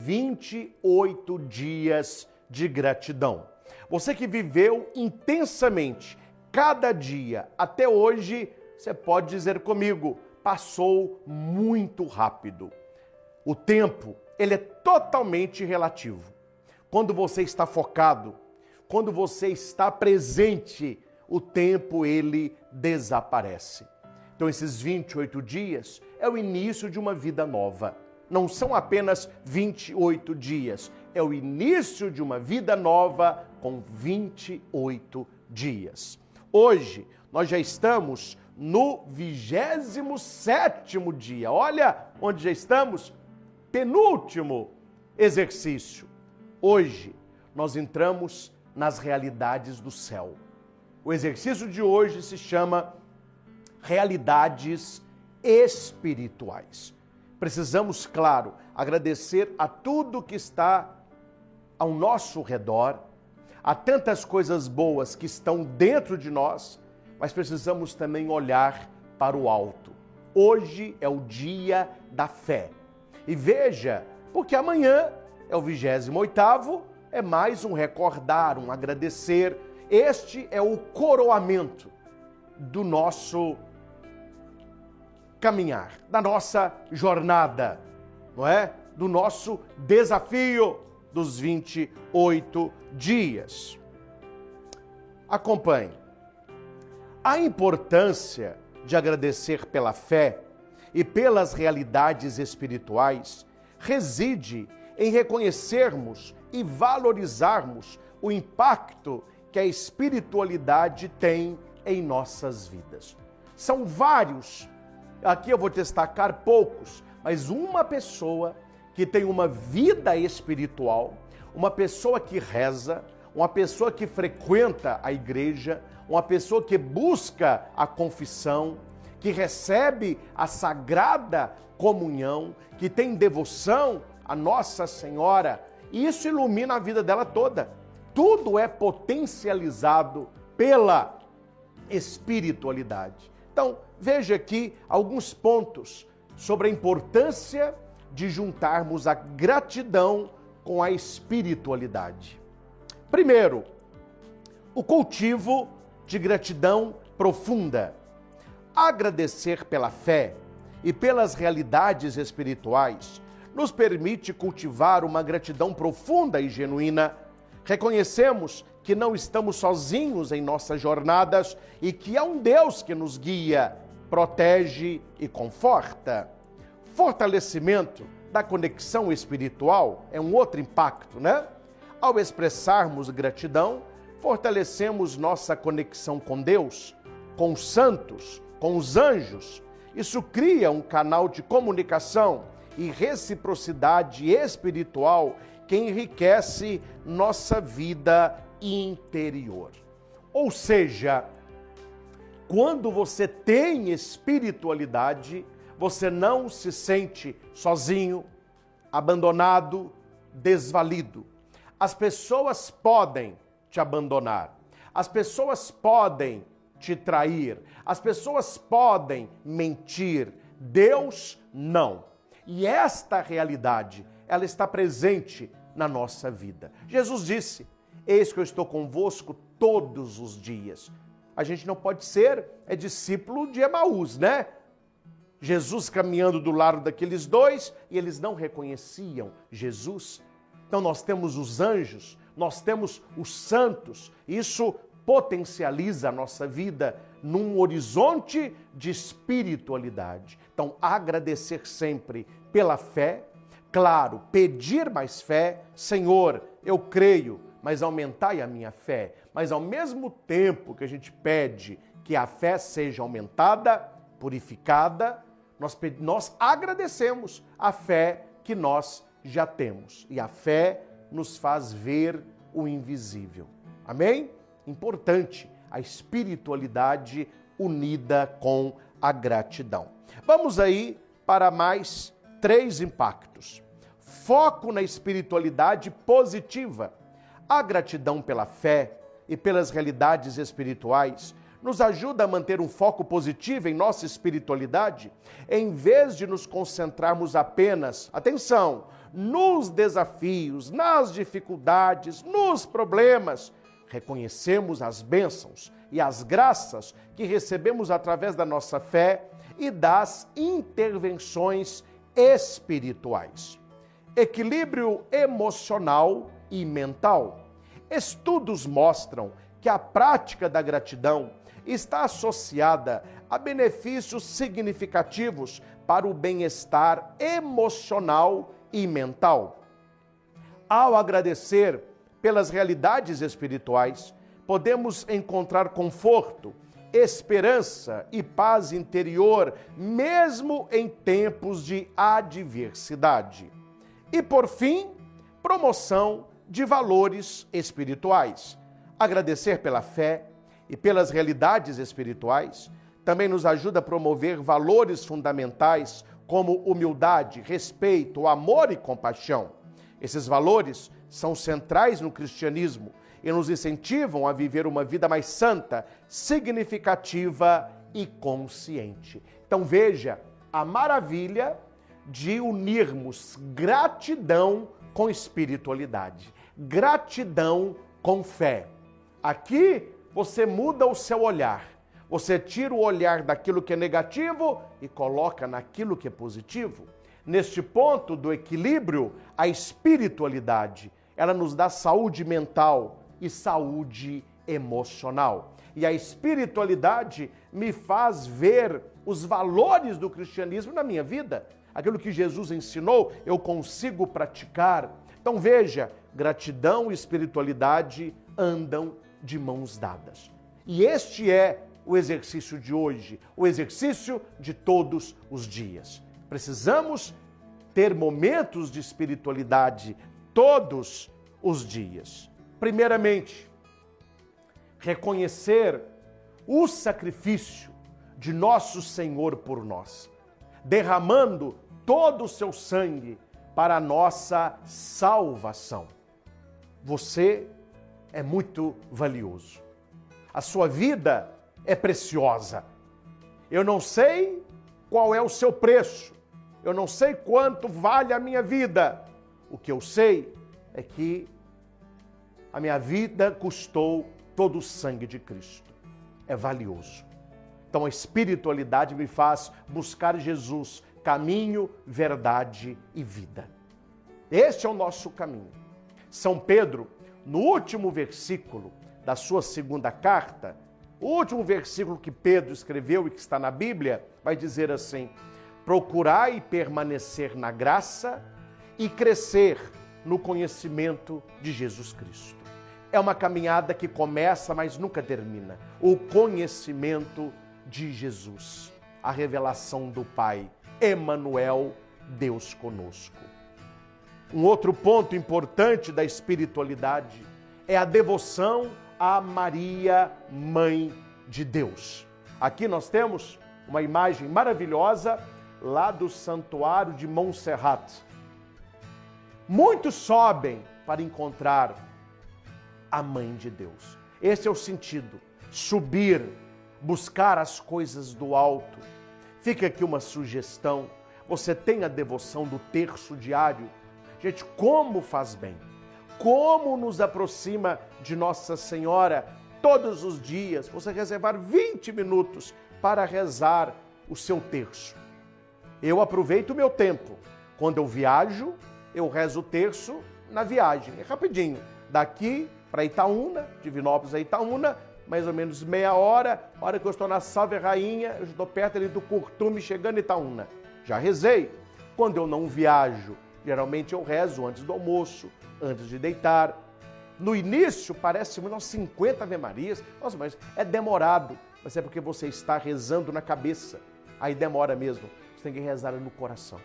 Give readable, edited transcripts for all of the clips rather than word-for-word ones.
28 dias de gratidão. Você que viveu intensamente cada dia até hoje, você pode dizer comigo, passou muito rápido. O tempo, ele é totalmente relativo. Quando você está focado, quando você está presente, o tempo, ele desaparece. Então, esses 28 dias é o início de uma vida nova. Não são apenas 28 dias, é o início de uma vida nova com 28 dias. Hoje, nós já estamos no 27º dia. Olha onde já estamos, penúltimo exercício. Hoje, nós entramos nas realidades do céu. O exercício de hoje se chama realidades espirituais. Precisamos, claro, agradecer a tudo que está ao nosso redor, há tantas coisas boas que estão dentro de nós, mas precisamos também olhar para o alto. Hoje é o dia da fé. E veja, porque amanhã é o 28º, é mais um recordar, um agradecer. Este é o coroamento do nosso caminhar, da nossa jornada, não é? Do nosso desafio dos 28 dias. Acompanhe. A importância de agradecer pela fé e pelas realidades espirituais reside em reconhecermos e valorizarmos o impacto que a espiritualidade tem em nossas vidas. São vários, aqui eu vou destacar poucos, mas uma pessoa que tem uma vida espiritual, uma pessoa que reza, uma pessoa que frequenta a igreja, uma pessoa que busca a confissão, que recebe a sagrada comunhão, que tem devoção a Nossa Senhora, e isso ilumina a vida dela toda. Tudo é potencializado pela espiritualidade. Então, veja aqui alguns pontos sobre a importância de juntarmos a gratidão com a espiritualidade. Primeiro, o cultivo de gratidão profunda. Agradecer pela fé e pelas realidades espirituais nos permite cultivar uma gratidão profunda e genuína. Reconhecemos que não estamos sozinhos em nossas jornadas e que há um Deus que nos guia, protege e conforta. Fortalecimento da conexão espiritual é um outro impacto, né? Ao expressarmos gratidão, fortalecemos nossa conexão com Deus, com os santos, com os anjos. Isso cria um canal de comunicação e reciprocidade espiritual que enriquece nossa vida interior. Ou seja, quando você tem espiritualidade, você não se sente sozinho, abandonado, desvalido. As pessoas podem te abandonar, as pessoas podem te trair, as pessoas podem mentir, Deus não. E esta realidade, ela está presente na nossa vida. Jesus disse, eis que eu estou convosco todos os dias. A gente não pode ser discípulo de Emaús, né? Jesus caminhando do lado daqueles dois e eles não reconheciam Jesus. Então nós temos os anjos, nós temos os santos. Isso potencializa a nossa vida num horizonte de espiritualidade. Então, agradecer sempre pela fé, claro, pedir mais fé. Senhor, eu creio, mas aumentai a minha fé. Mas ao mesmo tempo que a gente pede que a fé seja aumentada, purificada, nós agradecemos a fé que nós já temos. E a fé nos faz ver o invisível. Amém? Importante a espiritualidade unida com a gratidão. Vamos aí para mais 3 impactos. Foco na espiritualidade positiva. A gratidão pela fé e pelas realidades espirituais nos ajuda a manter um foco positivo em nossa espiritualidade, em vez de nos concentrarmos apenas, atenção, nos desafios, nas dificuldades, nos problemas. Reconhecemos as bênçãos e as graças que recebemos através da nossa fé e das intervenções espirituais. Equilíbrio emocional e mental. Estudos mostram que a prática da gratidão está associada a benefícios significativos para o bem-estar emocional e mental. Ao agradecer pelas realidades espirituais, podemos encontrar conforto, esperança e paz interior, mesmo em tempos de adversidade. E, por fim, promoção de valores espirituais. Agradecer pela fé e pelas realidades espirituais também nos ajuda a promover valores fundamentais como humildade, respeito, amor e compaixão. Esses valores são centrais no cristianismo e nos incentivam a viver uma vida mais santa, significativa e consciente. Então veja a maravilha de unirmos gratidão com espiritualidade, gratidão com fé. Aqui você muda o seu olhar, você tira o olhar daquilo que é negativo e coloca naquilo que é positivo. Neste ponto do equilíbrio, a espiritualidade, ela nos dá saúde mental e saúde emocional. E a espiritualidade me faz ver os valores do cristianismo na minha vida. Aquilo que Jesus ensinou, eu consigo praticar. Então veja, gratidão e espiritualidade andam de mãos dadas. E este é o exercício de hoje, o exercício de todos os dias. Precisamos ter momentos de espiritualidade todos os dias. Primeiramente, reconhecer o sacrifício de nosso Senhor por nós, derramando todo o seu sangue para a nossa salvação. Você é muito valioso. A sua vida é preciosa. Eu não sei qual é o seu preço. Eu não sei quanto vale a minha vida. O que eu sei é que a minha vida custou todo o sangue de Cristo. É valioso. Então a espiritualidade me faz buscar Jesus, caminho, verdade e vida. Este é o nosso caminho. São Pedro, no último versículo da sua segunda carta, o último versículo que Pedro escreveu e que está na Bíblia, vai dizer assim: procurai permanecer na graça e crescer no conhecimento de Jesus Cristo. É uma caminhada que começa, mas nunca termina. O conhecimento de Jesus, a revelação do Pai, Emanuel, Deus conosco. Um outro ponto importante da espiritualidade é a devoção a Maria, Mãe de Deus. Aqui nós temos uma imagem maravilhosa lá do Santuário de Montserrat. Muitos sobem para encontrar a Mãe de Deus. Esse é o sentido, subir, buscar as coisas do alto. Fica aqui uma sugestão, você tem a devoção do terço diário. Gente, como faz bem, como nos aproxima de Nossa Senhora todos os dias, você reservar 20 minutos para rezar o seu terço. Eu aproveito o meu tempo. Quando eu viajo, eu rezo o terço na viagem. É rapidinho. Daqui para Itaúna, de Divinópolis a Itaúna, mais ou menos meia hora. A hora que eu estou na Salve Rainha, eu estou perto ali do Curtume, chegando em Itaúna. Já rezei. Quando eu não viajo, geralmente eu rezo antes do almoço, antes de deitar. No início parece umas 50 Ave-Marias. Nossa, mas é demorado. Mas é porque você está rezando na cabeça. Aí demora mesmo. Você tem que rezar no coração.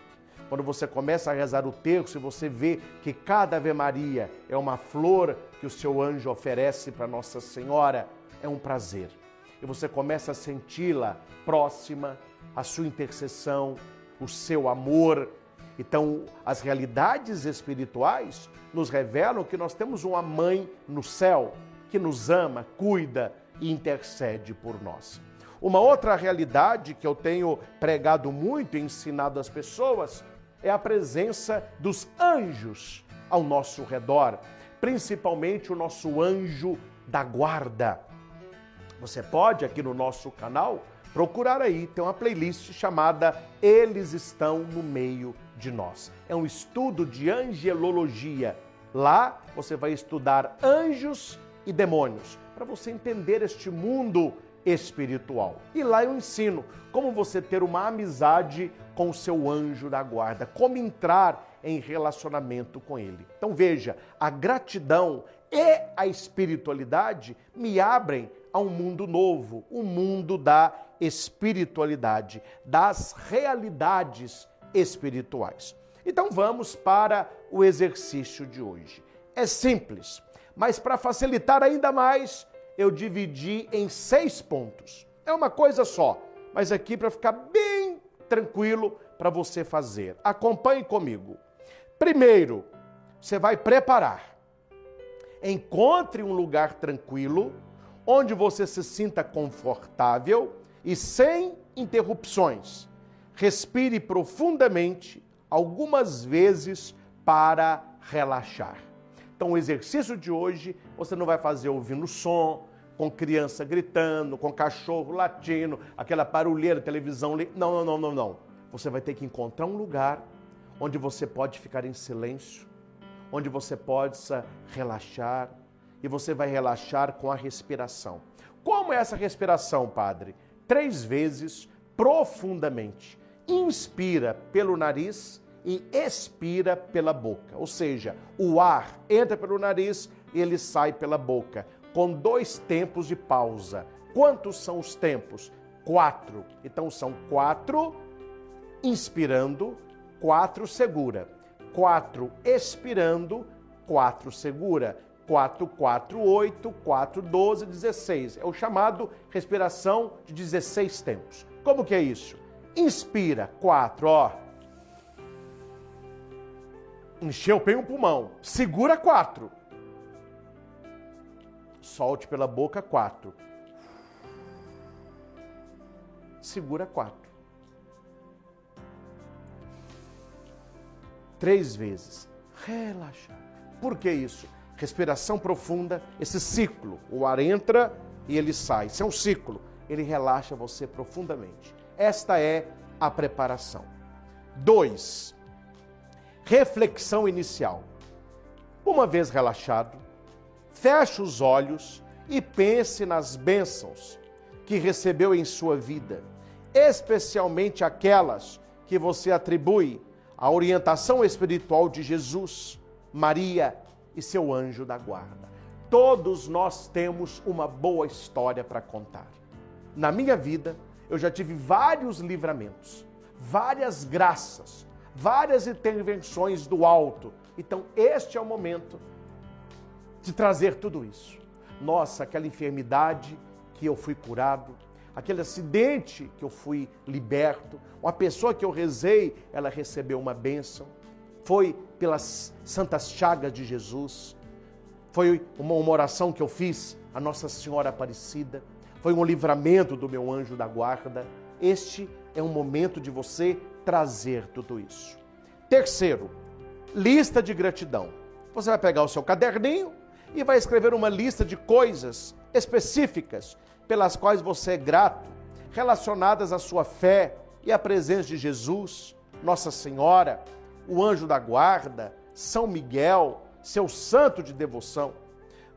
Quando você começa a rezar o terço e você vê que cada Ave-Maria é uma flor que o seu anjo oferece para Nossa Senhora, é um prazer. E você começa a senti-la próxima, a sua intercessão, o seu amor. Então, as realidades espirituais nos revelam que nós temos uma mãe no céu que nos ama, cuida e intercede por nós. Uma outra realidade que eu tenho pregado muito e ensinado às pessoas é a presença dos anjos ao nosso redor, principalmente o nosso anjo da guarda. Você pode, aqui no nosso canal, procurar aí, tem uma playlist chamada Eles Estão no Meio de Nós. É um estudo de angelologia. Lá você vai estudar anjos e demônios, para você entender este mundo espiritual. E lá eu ensino como você ter uma amizade com o seu anjo da guarda, como entrar em relacionamento com ele. Então veja, a gratidão e a espiritualidade me abrem a um mundo novo, o mundo da espiritualidade, das realidades espirituais. Então vamos para o exercício de hoje. É simples, mas para facilitar ainda mais, eu dividi em 6 pontos. É uma coisa só, mas aqui para ficar bem tranquilo para você fazer. Acompanhe comigo. Primeiro, você vai preparar. Encontre um lugar tranquilo, onde você se sinta confortável e sem interrupções. Respire profundamente algumas vezes para relaxar. Então, o exercício de hoje, você não vai fazer ouvindo som, com criança gritando, com cachorro latindo, aquela barulheira, televisão... Não. Você vai ter que encontrar um lugar onde você pode ficar em silêncio, onde você possa relaxar, e você vai relaxar com a respiração. Como é essa respiração, padre? 3 vezes, profundamente. Inspira pelo nariz e expira pela boca. Ou seja, o ar entra pelo nariz e ele sai pela boca, com 2 tempos de pausa. Quantos são os tempos? 4. Então são 4 inspirando, 4 segura. 4 expirando, 4 segura. 4, 4, 8, 4, 12, 16. É o chamado respiração de 16 tempos. Como que é isso? Inspira, 4, ó. Encheu bem o pulmão. Segura, 4. Solte pela boca, 4. Segura, 4. 3 vezes. Relaxa. Por que isso? Respiração profunda, esse ciclo. O ar entra e ele sai. Isso é um ciclo. Ele relaxa você profundamente. Esta é a preparação. 2. Reflexão inicial. Uma vez relaxado, feche os olhos e pense nas bênçãos que recebeu em sua vida, especialmente aquelas que você atribui à orientação espiritual de Jesus, Maria e seu anjo da guarda. Todos nós temos uma boa história para contar. Na minha vida, eu já tive vários livramentos, várias graças, várias intervenções do alto. Então, este é o momento de trazer tudo isso. Nossa, aquela enfermidade que eu fui curado, aquele acidente que eu fui liberto, uma pessoa que eu rezei, ela recebeu uma bênção. Foi pelas santas chagas de Jesus, foi uma oração que eu fiz a Nossa Senhora Aparecida, foi um livramento do meu anjo da guarda. Este é um momento de você trazer tudo isso. Terceiro, lista de gratidão. Você vai pegar o seu caderninho e vai escrever uma lista de coisas específicas pelas quais você é grato, relacionadas à sua fé e à presença de Jesus, Nossa Senhora, o anjo da guarda, São Miguel, seu santo de devoção.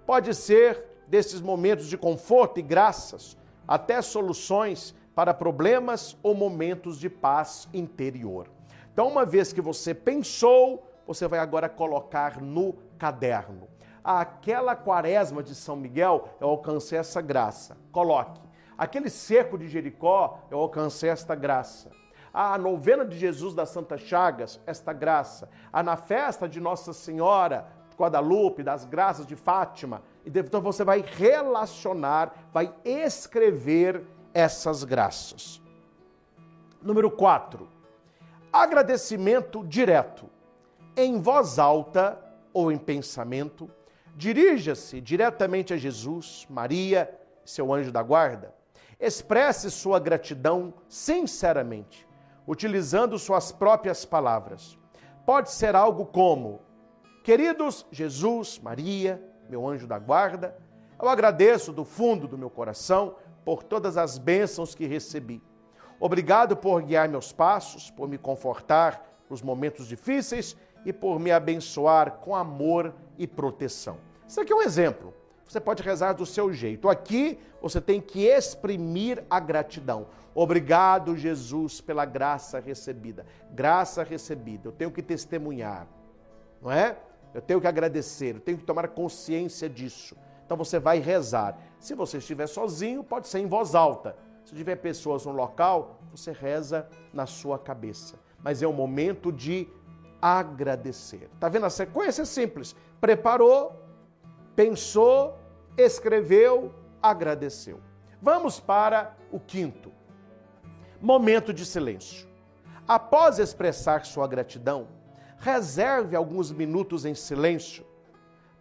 Pode ser desses momentos de conforto e graças, até soluções para problemas ou momentos de paz interior. Então, uma vez que você pensou, você vai agora colocar no caderno. Aquela quaresma de São Miguel, eu alcancei essa graça. Coloque. Aquele cerco de Jericó, eu alcancei esta graça. A novena de Jesus das Santas Chagas, esta graça. Na festa de Nossa Senhora de Guadalupe, das graças de Fátima. Então você vai relacionar, vai escrever essas graças. Número 4. Agradecimento direto. Em voz alta ou em pensamento, dirija-se diretamente a Jesus, Maria, seu anjo da guarda, expresse sua gratidão sinceramente, utilizando suas próprias palavras. Pode ser algo como: queridos Jesus, Maria, meu anjo da guarda, eu agradeço do fundo do meu coração por todas as bênçãos que recebi. Obrigado por guiar meus passos, por me confortar nos momentos difíceis e por me abençoar com amor e proteção. Isso aqui é um exemplo. Você pode rezar do seu jeito. Aqui você tem que exprimir a gratidão. Obrigado, Jesus, pela graça recebida. Graça recebida. Eu tenho que testemunhar, não é? Eu tenho que agradecer, eu tenho que tomar consciência disso. Então você vai rezar. Se você estiver sozinho, pode ser em voz alta. Se tiver pessoas no local, você reza na sua cabeça. Mas é um momento de agradecer. Tá vendo? A sequência é simples. Preparou, pensou, escreveu, agradeceu. Vamos para o quinto. Momento de silêncio. Após expressar sua gratidão, reserve alguns minutos em silêncio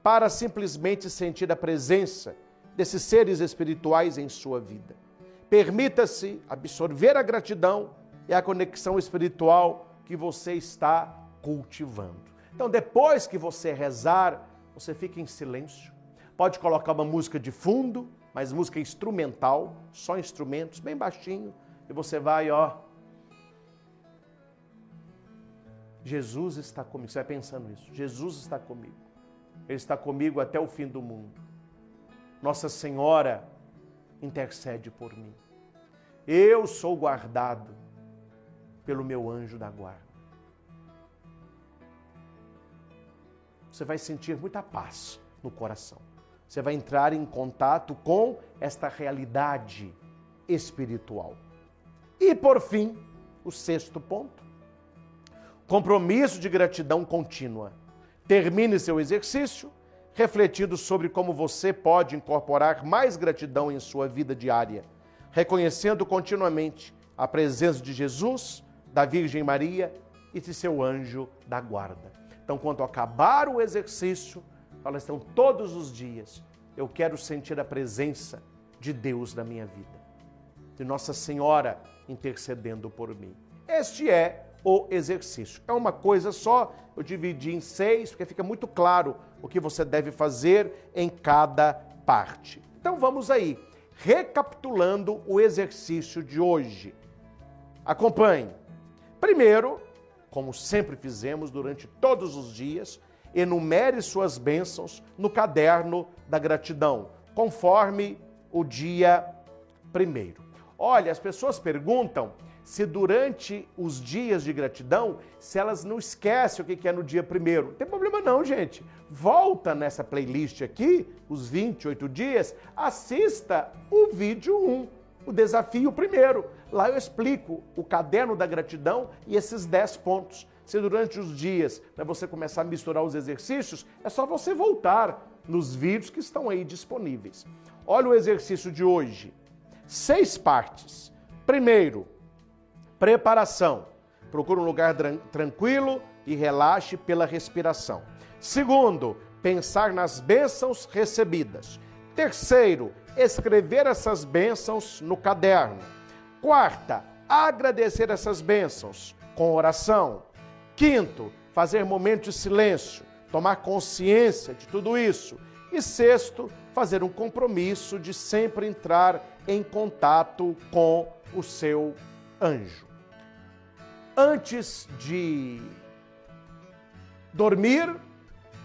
para simplesmente sentir a presença desses seres espirituais em sua vida. Permita-se absorver a gratidão e a conexão espiritual que você está cultivando. Então, depois que você rezar, você fica em silêncio. Pode colocar uma música de fundo, mas música instrumental, só instrumentos, bem baixinho, e você vai, Jesus está comigo. Você vai pensando isso. Jesus está comigo. Ele está comigo até o fim do mundo. Nossa Senhora intercede por mim. Eu sou guardado pelo meu anjo da guarda. Você vai sentir muita paz no coração. Você vai entrar em contato com esta realidade espiritual. E por fim, o sexto ponto. Compromisso de gratidão contínua. Termine seu exercício refletindo sobre como você pode incorporar mais gratidão em sua vida diária, reconhecendo continuamente a presença de Jesus, da Virgem Maria e de seu anjo da guarda. Então, quando acabar o exercício, fala assim, todos os dias, eu quero sentir a presença de Deus na minha vida, de Nossa Senhora intercedendo por mim. Este é o exercício. É uma coisa só, eu dividi em 6, porque fica muito claro o que você deve fazer em cada parte. Então vamos aí, recapitulando o exercício de hoje. Acompanhe. Primeiro, como sempre fizemos durante todos os dias, enumere suas bênçãos no caderno da gratidão, conforme o dia primeiro. Olha, as pessoas perguntam se durante os dias de gratidão, se elas não esquecem o que é no dia primeiro. Não tem problema não, gente. Volta nessa playlist aqui, os 28 dias, assista o vídeo 1, o desafio primeiro. Lá eu explico o caderno da gratidão e esses 10 pontos. Se durante os dias, para você começar a misturar os exercícios, é só você voltar nos vídeos que estão aí disponíveis. Olha o exercício de hoje. 6 partes. Primeiro, preparação. Procure um lugar tranquilo e relaxe pela respiração. Segundo, pensar nas bênçãos recebidas. Terceiro, escrever essas bênçãos no caderno. Quarta, agradecer essas bênçãos com oração. Quinto, fazer momentos de silêncio, tomar consciência de tudo isso. E sexto, fazer um compromisso de sempre entrar em contato com o seu anjo. Antes de dormir,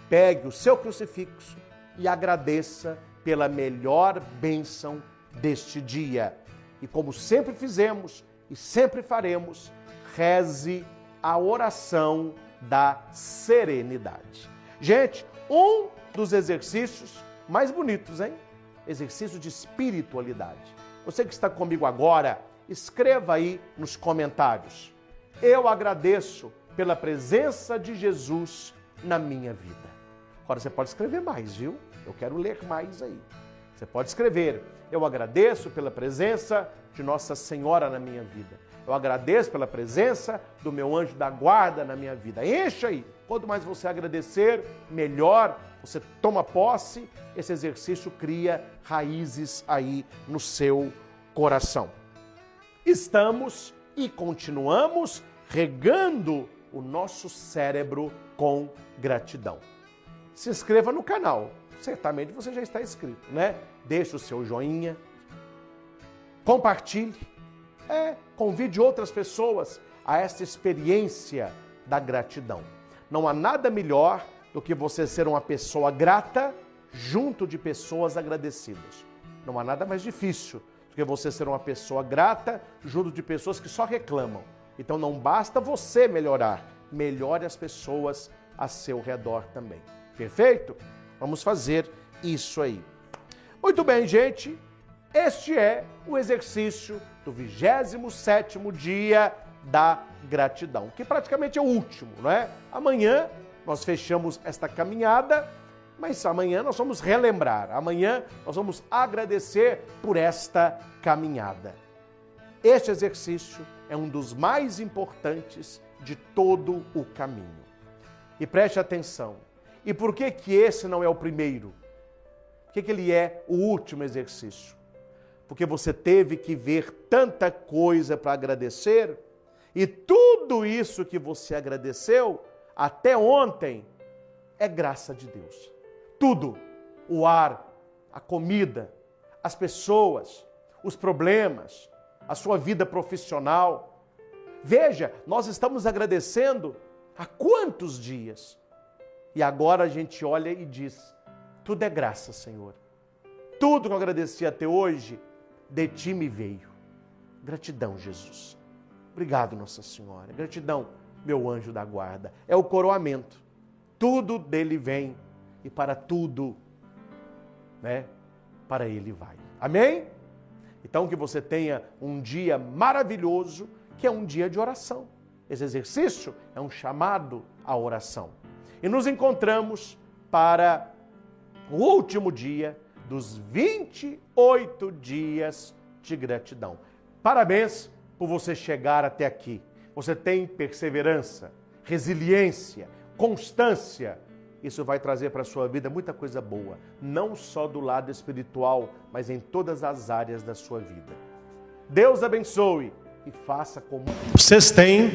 pegue o seu crucifixo e agradeça pela melhor bênção deste dia. E como sempre fizemos e sempre faremos, reze a oração da serenidade. Gente, um dos exercícios mais bonitos, hein? Exercício de espiritualidade. Você que está comigo agora, escreva aí nos comentários. Eu agradeço pela presença de Jesus na minha vida. Agora você pode escrever mais, viu? Eu quero ler mais aí. Você pode escrever. Eu agradeço pela presença de Nossa Senhora na minha vida. Eu agradeço pela presença do meu anjo da guarda na minha vida. Encha aí. Quanto mais você agradecer, melhor você toma posse, esse exercício cria raízes aí no seu coração. Estamos e continuamos regando o nosso cérebro com gratidão. Se inscreva no canal, certamente você já está inscrito, né? Deixe o seu joinha, compartilhe, convide outras pessoas a esta experiência da gratidão. Não há nada melhor do que você ser uma pessoa grata junto de pessoas agradecidas. Não há nada mais difícil do que você ser uma pessoa grata junto de pessoas que só reclamam. Então não basta você melhorar, melhore as pessoas a seu redor também. Perfeito? Vamos fazer isso aí. Muito bem, gente. Este é o exercício do 27º dia da gratidão, que praticamente é o último, não é? Amanhã nós fechamos esta caminhada, mas amanhã nós vamos relembrar, amanhã nós vamos agradecer por esta caminhada. Este exercício é um dos mais importantes de todo o caminho. E preste atenção, e por que que esse não é o primeiro? Por que que ele é o último exercício? Porque você teve que ver tanta coisa para agradecer, e tudo isso que você agradeceu até ontem é graça de Deus. Tudo, o ar, a comida, as pessoas, os problemas, a sua vida profissional. Veja, nós estamos agradecendo há quantos dias? E agora a gente olha e diz, tudo é graça, Senhor. Tudo que eu agradeci até hoje, de ti me veio. Gratidão, Jesus. Obrigado, Nossa Senhora. Gratidão, meu anjo da guarda. É o coroamento. Tudo dele vem e para tudo, né, para ele vai. Amém? Então que você tenha um dia maravilhoso, que é um dia de oração. Esse exercício é um chamado à oração. E nos encontramos para o último dia dos 28 dias de gratidão. Parabéns por você chegar até aqui. Você tem perseverança, resiliência, constância. Isso vai trazer para a sua vida muita coisa boa, não só do lado espiritual, mas em todas as áreas da sua vida. Deus abençoe e faça como... Vocês têm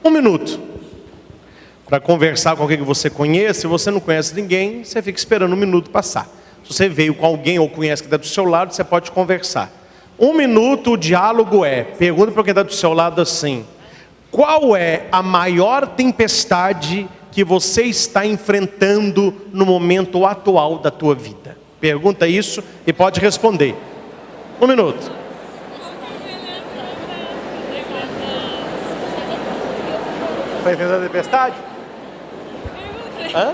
1 minuto para conversar com alguém que você conhece. Se você não conhece ninguém, você fica esperando 1 minuto passar. Se você veio com alguém ou conhece que está do seu lado, você pode conversar. 1 minuto, o diálogo pergunta para quem está do seu lado assim: qual é a maior tempestade que você está enfrentando no momento atual da tua vida? Pergunta isso e pode responder. 1 minuto. Está enfrentando a tempestade? Hã?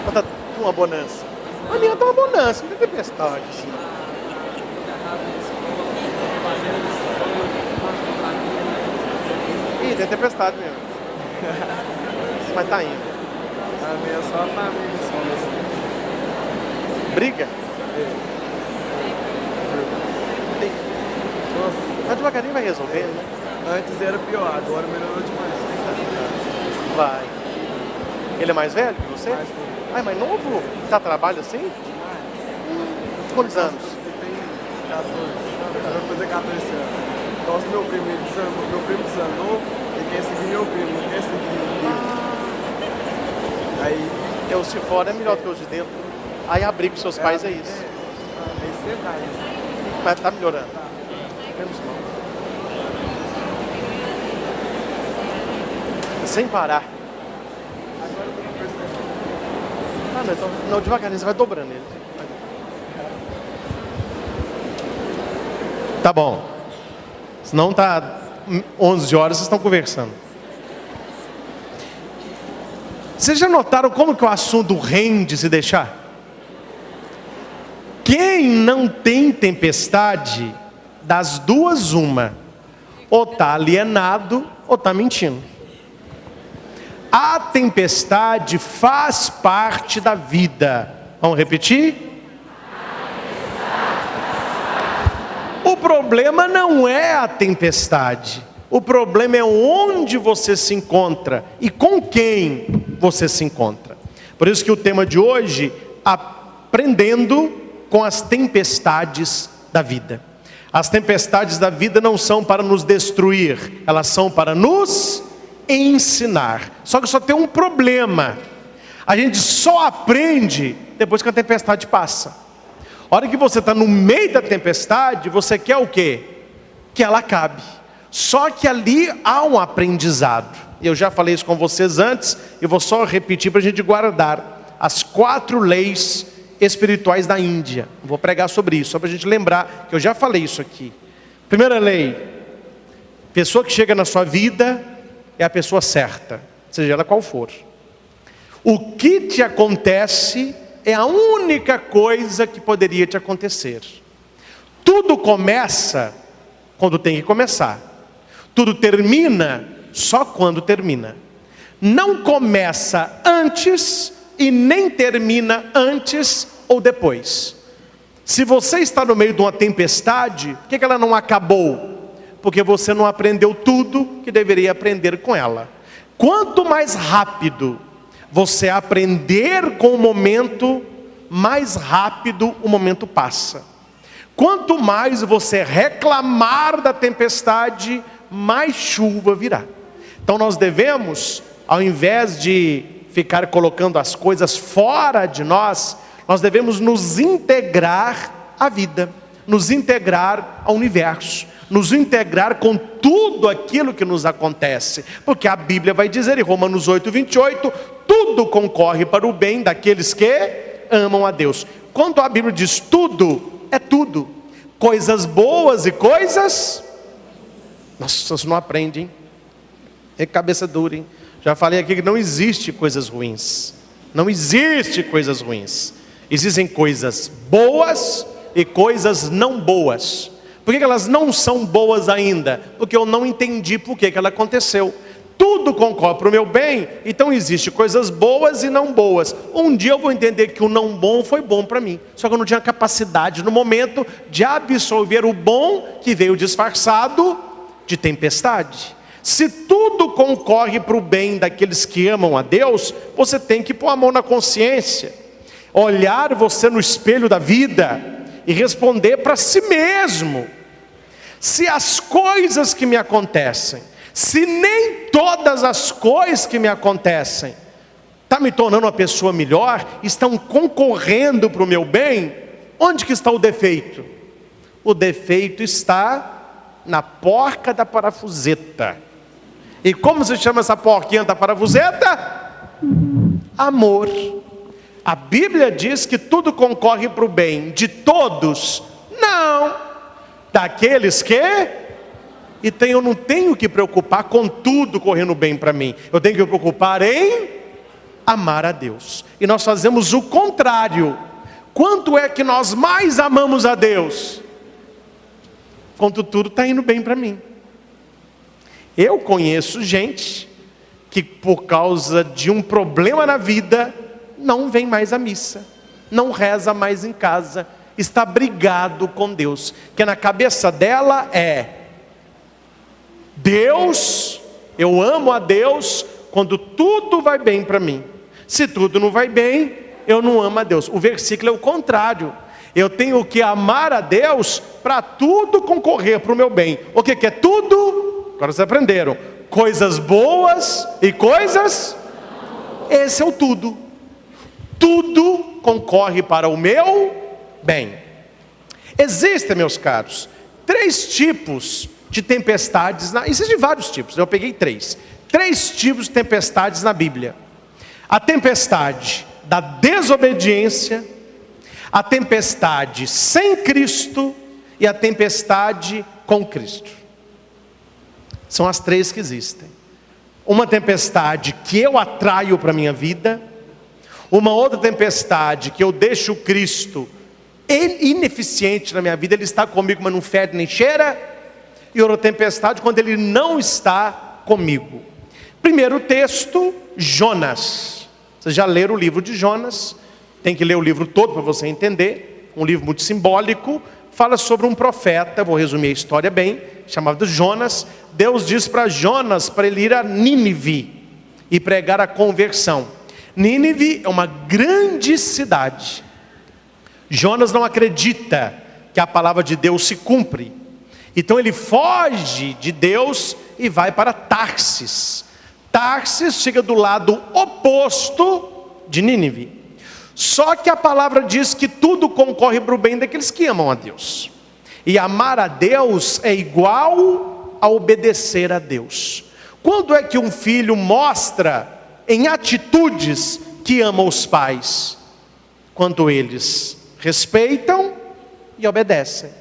Está uma bonança. A minha está uma bonança, não tem tempestade. Ih, tem tempestade mesmo. Mas tá indo. A minha é só a família, só. Briga? Mas devagarinho vai resolvendo, né? Antes era pior, agora melhorou demais. Vai. Ele é mais velho que você? Mais velho. Ai, mais novo? Tá trabalho assim? Quantos anos? Ele tem 14. Vai fazer 14 esse ano. Nossa, meu primo desanou. Ele quer seguir meu primo, não quer seguir o meu. Aí... É, os de fora é melhor do que os de dentro. Aí abrir com seus pais é isso. É isso verdade. Mas tá melhorando. Tá. Menos mal. Sem parar. Agora eu tô percebendo. Ah, não, então, não, devagarinho, você vai dobrando ele. Tá bom. Senão tá 11 horas, vocês estão conversando. Vocês já notaram como que o assunto rende se deixar? Quem não tem tempestade, das duas uma. Ou está alienado, ou está mentindo. A tempestade faz parte da vida. Vamos repetir? O problema não é a tempestade. O problema é onde você se encontra e com quem você se encontra. Por isso que o tema de hoje, aprendendo com as tempestades da vida. As tempestades da vida não são para nos destruir, elas são para nos ensinar. Só que só tem um problema: a gente só aprende depois que a tempestade passa. A hora que você está no meio da tempestade, você quer o quê? Que ela acabe. Só que ali há um aprendizado. Eu já falei isso com vocês antes, eu vou só repetir para a gente guardar as 4 leis espirituais da Índia. Vou pregar sobre isso, só para a gente lembrar que eu já falei isso aqui. Primeira lei: pessoa que chega na sua vida é a pessoa certa, seja ela qual for. O que te acontece é a única coisa que poderia te acontecer. Tudo começa quando tem que começar. Tudo termina só quando termina. Não começa antes e nem termina antes ou depois. Se você está no meio de uma tempestade, por que ela não acabou? Porque você não aprendeu tudo que deveria aprender com ela. Quanto mais rápido você aprender com o momento, mais rápido o momento passa. Quanto mais você reclamar da tempestade, mais chuva virá. Então nós devemos, ao invés de ficar colocando as coisas fora de nós, nós devemos nos integrar à vida, nos integrar ao universo, nos integrar com tudo aquilo que nos acontece, porque a Bíblia vai dizer em Romanos 8:28, tudo concorre para o bem daqueles que amam a Deus. Quando a Bíblia diz tudo, é tudo, coisas boas e coisas... Nossa, vocês não aprendem, é cabeça dura, hein? Já falei aqui que não existe coisas ruins, não existe coisas ruins, existem coisas boas e coisas não boas. Por que elas não são boas ainda? Porque eu não entendi por que ela aconteceu. Tudo concorre para o meu bem, então existe coisas boas e não boas. Um dia eu vou entender que o não bom foi bom para mim, só que eu não tinha capacidade no momento de absorver o bom que veio disfarçado de tempestade. Se tudo concorre para o bem daqueles que amam a Deus, você tem que pôr a mão na consciência, olhar você no espelho da vida e responder para si mesmo: se as coisas que me acontecem, se nem todas as coisas que me acontecem está me tornando uma pessoa melhor, estão concorrendo para o meu bem, onde que está o defeito? O defeito está na porca da parafuseta. E como se chama essa porquinha da parafuseta? Amor. A Bíblia diz que tudo concorre para o bem de todos. Não, daqueles que... Então eu não tenho que preocupar com tudo correndo bem para mim. Eu tenho que me preocupar em amar a Deus. E nós fazemos o contrário. Quanto é que nós mais amamos a Deus? Quando tudo está indo bem para mim. Eu conheço gente que por causa de um problema na vida não vem mais à missa, não reza mais em casa, está brigado com Deus, que na cabeça dela é: Deus, eu amo a Deus quando tudo vai bem para mim, se tudo não vai bem, eu não amo a Deus. O versículo é o contrário. Eu tenho que amar a Deus para tudo concorrer para o meu bem. O que é tudo? Agora vocês aprenderam: coisas boas e coisas... Esse é o tudo. Tudo concorre para o meu bem. Existem, meus caros, 3 tipos de tempestades. Existem vários tipos, eu peguei 3 tipos de tempestades na Bíblia. A tempestade da desobediência, a tempestade sem Cristo e a tempestade com Cristo. São as 3 que existem. Uma tempestade que eu atraio para a minha vida, uma outra tempestade que eu deixo Cristo ineficiente na minha vida, Ele está comigo mas não fede nem cheira, e outra tempestade quando Ele não está comigo. Primeiro texto, Jonas. Vocês já leram o livro de Jonas? Tem que ler o livro todo para você entender. Um livro muito simbólico. Fala sobre um profeta, vou resumir a história bem, chamado Jonas, Deus diz para Jonas para ele ir a Nínive e pregar a conversão. Nínive é uma grande cidade. Jonas não acredita que a palavra de Deus se cumpre. Então ele foge de Deus e vai para Tarsis. Tarsis chega do lado oposto de Nínive. Só que a palavra diz que tudo concorre para o bem daqueles que amam a Deus. E amar a Deus é igual a obedecer a Deus. Quando é que um filho mostra em atitudes que ama os pais? Quando eles respeitam e obedecem.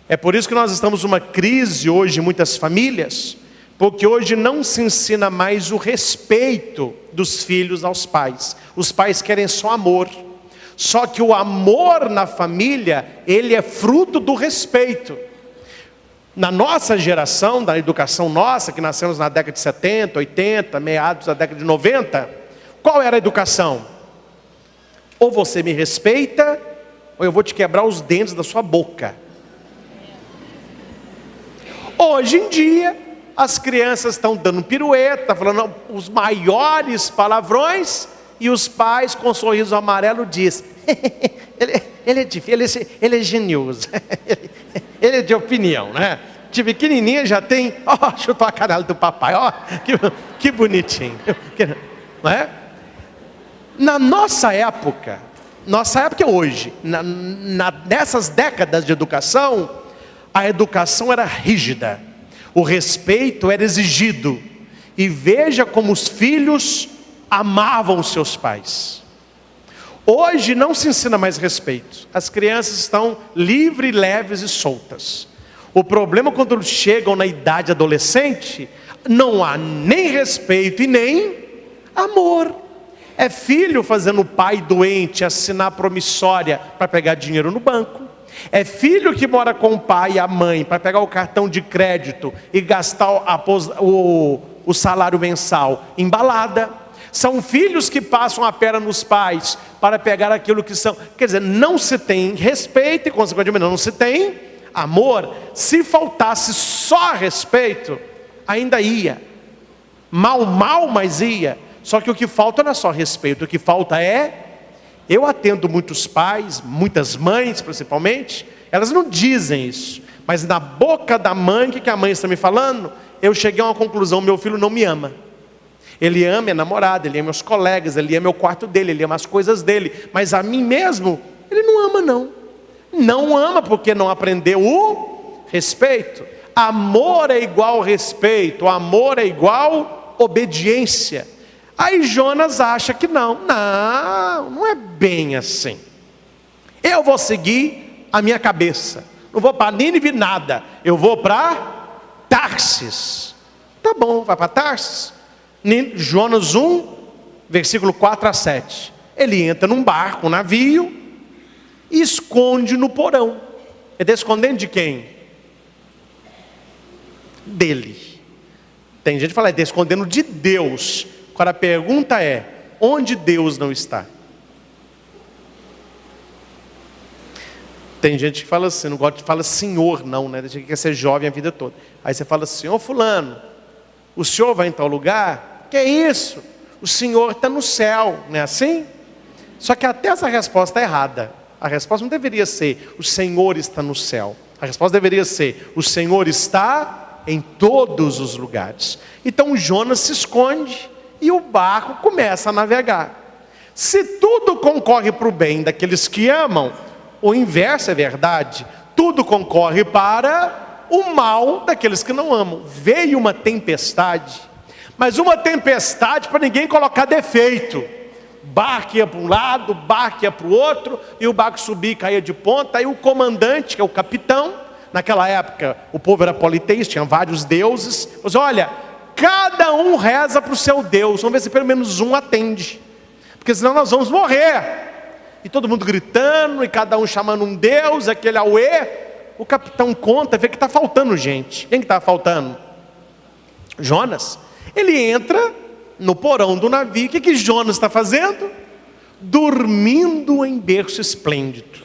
É por isso que nós estamos numa crise hoje em muitas famílias, porque hoje não se ensina mais o respeito dos filhos aos pais. Os pais querem só amor. Só que o amor na família, ele é fruto do respeito. Na nossa geração, da educação nossa, que nascemos na década de 70, 80, meados da década de 90, qual era a educação? Ou você me respeita, ou eu vou te quebrar os dentes da sua boca. Hoje em dia, as crianças estão dando pirueta, falando os maiores palavrões, e os pais com um sorriso amarelo diz: ele é genioso, ele é de opinião, né? De pequenininha já tem, chutou a canela do papai, que bonitinho, não é? Na nossa época é hoje, nessas décadas de educação, a educação era rígida, o respeito era exigido, e veja como os filhos amavam os seus pais. Hoje não se ensina mais respeito, as crianças estão livres, leves e soltas. O problema é quando chegam na idade adolescente, não há nem respeito e nem amor. É filho fazendo o pai doente assinar promissória para pegar dinheiro no banco. É filho que mora com o pai e a mãe para pegar o cartão de crédito e gastar o salário mensal em balada. São filhos que passam a perna nos pais para pegar aquilo que são. Quer dizer, não se tem respeito e consequentemente não se tem amor. Se faltasse só respeito, ainda ia. Mal, mas ia. Só que o que falta não é só respeito, o que falta é... Eu atendo muitos pais, muitas mães principalmente, elas não dizem isso, mas na boca da mãe, o que a mãe está me falando? Eu cheguei a uma conclusão: meu filho não me ama. Ele ama minha namorada, ele ama meus colegas, ele ama o quarto dele, ele ama as coisas dele, mas a mim mesmo, ele não ama não. Não ama porque não aprendeu o respeito. Amor é igual respeito, amor é igual obediência. Aí Jonas acha que não é bem assim. Eu vou seguir a minha cabeça, não vou para Nínive nada, eu vou para Tarsis. Tá bom, vai para Tarsis. Jonas 1, versículo 4 a 7. Ele entra num barco, um navio, e esconde no porão. Ele está escondendo de quem? Dele. Tem gente que fala, ele está escondendo de Deus. Agora a pergunta é, onde Deus não está? Tem gente que fala assim, não gosta de falar senhor não, né? Tem gente que quer ser jovem a vida toda. Aí você fala, senhor fulano, o senhor vai em tal lugar? Que é isso? O senhor está no céu, não é assim? Só que até essa resposta é errada. A resposta não deveria ser, o Senhor está no céu. A resposta deveria ser, o Senhor está em todos os lugares. Então Jonas se esconde e o barco começa a navegar. Se tudo concorre para o bem daqueles que amam, o inverso é verdade. Tudo concorre para o mal daqueles que não amam. Veio uma tempestade, mas uma tempestade para ninguém colocar defeito. Barco ia para um lado, barco ia para o outro, e o barco subia e caía de ponta. Aí o comandante, que é o capitão, naquela época o povo era politeísta, tinha vários deuses, falou assim, olha, cada um reza para o seu Deus, vamos ver se pelo menos um atende, porque senão nós vamos morrer. E todo mundo gritando, e cada um chamando um Deus, aquele auê. O capitão conta, vê que está faltando gente. Quem que está faltando? Jonas. Ele entra no porão do navio. O que Jonas está fazendo? Dormindo em berço esplêndido.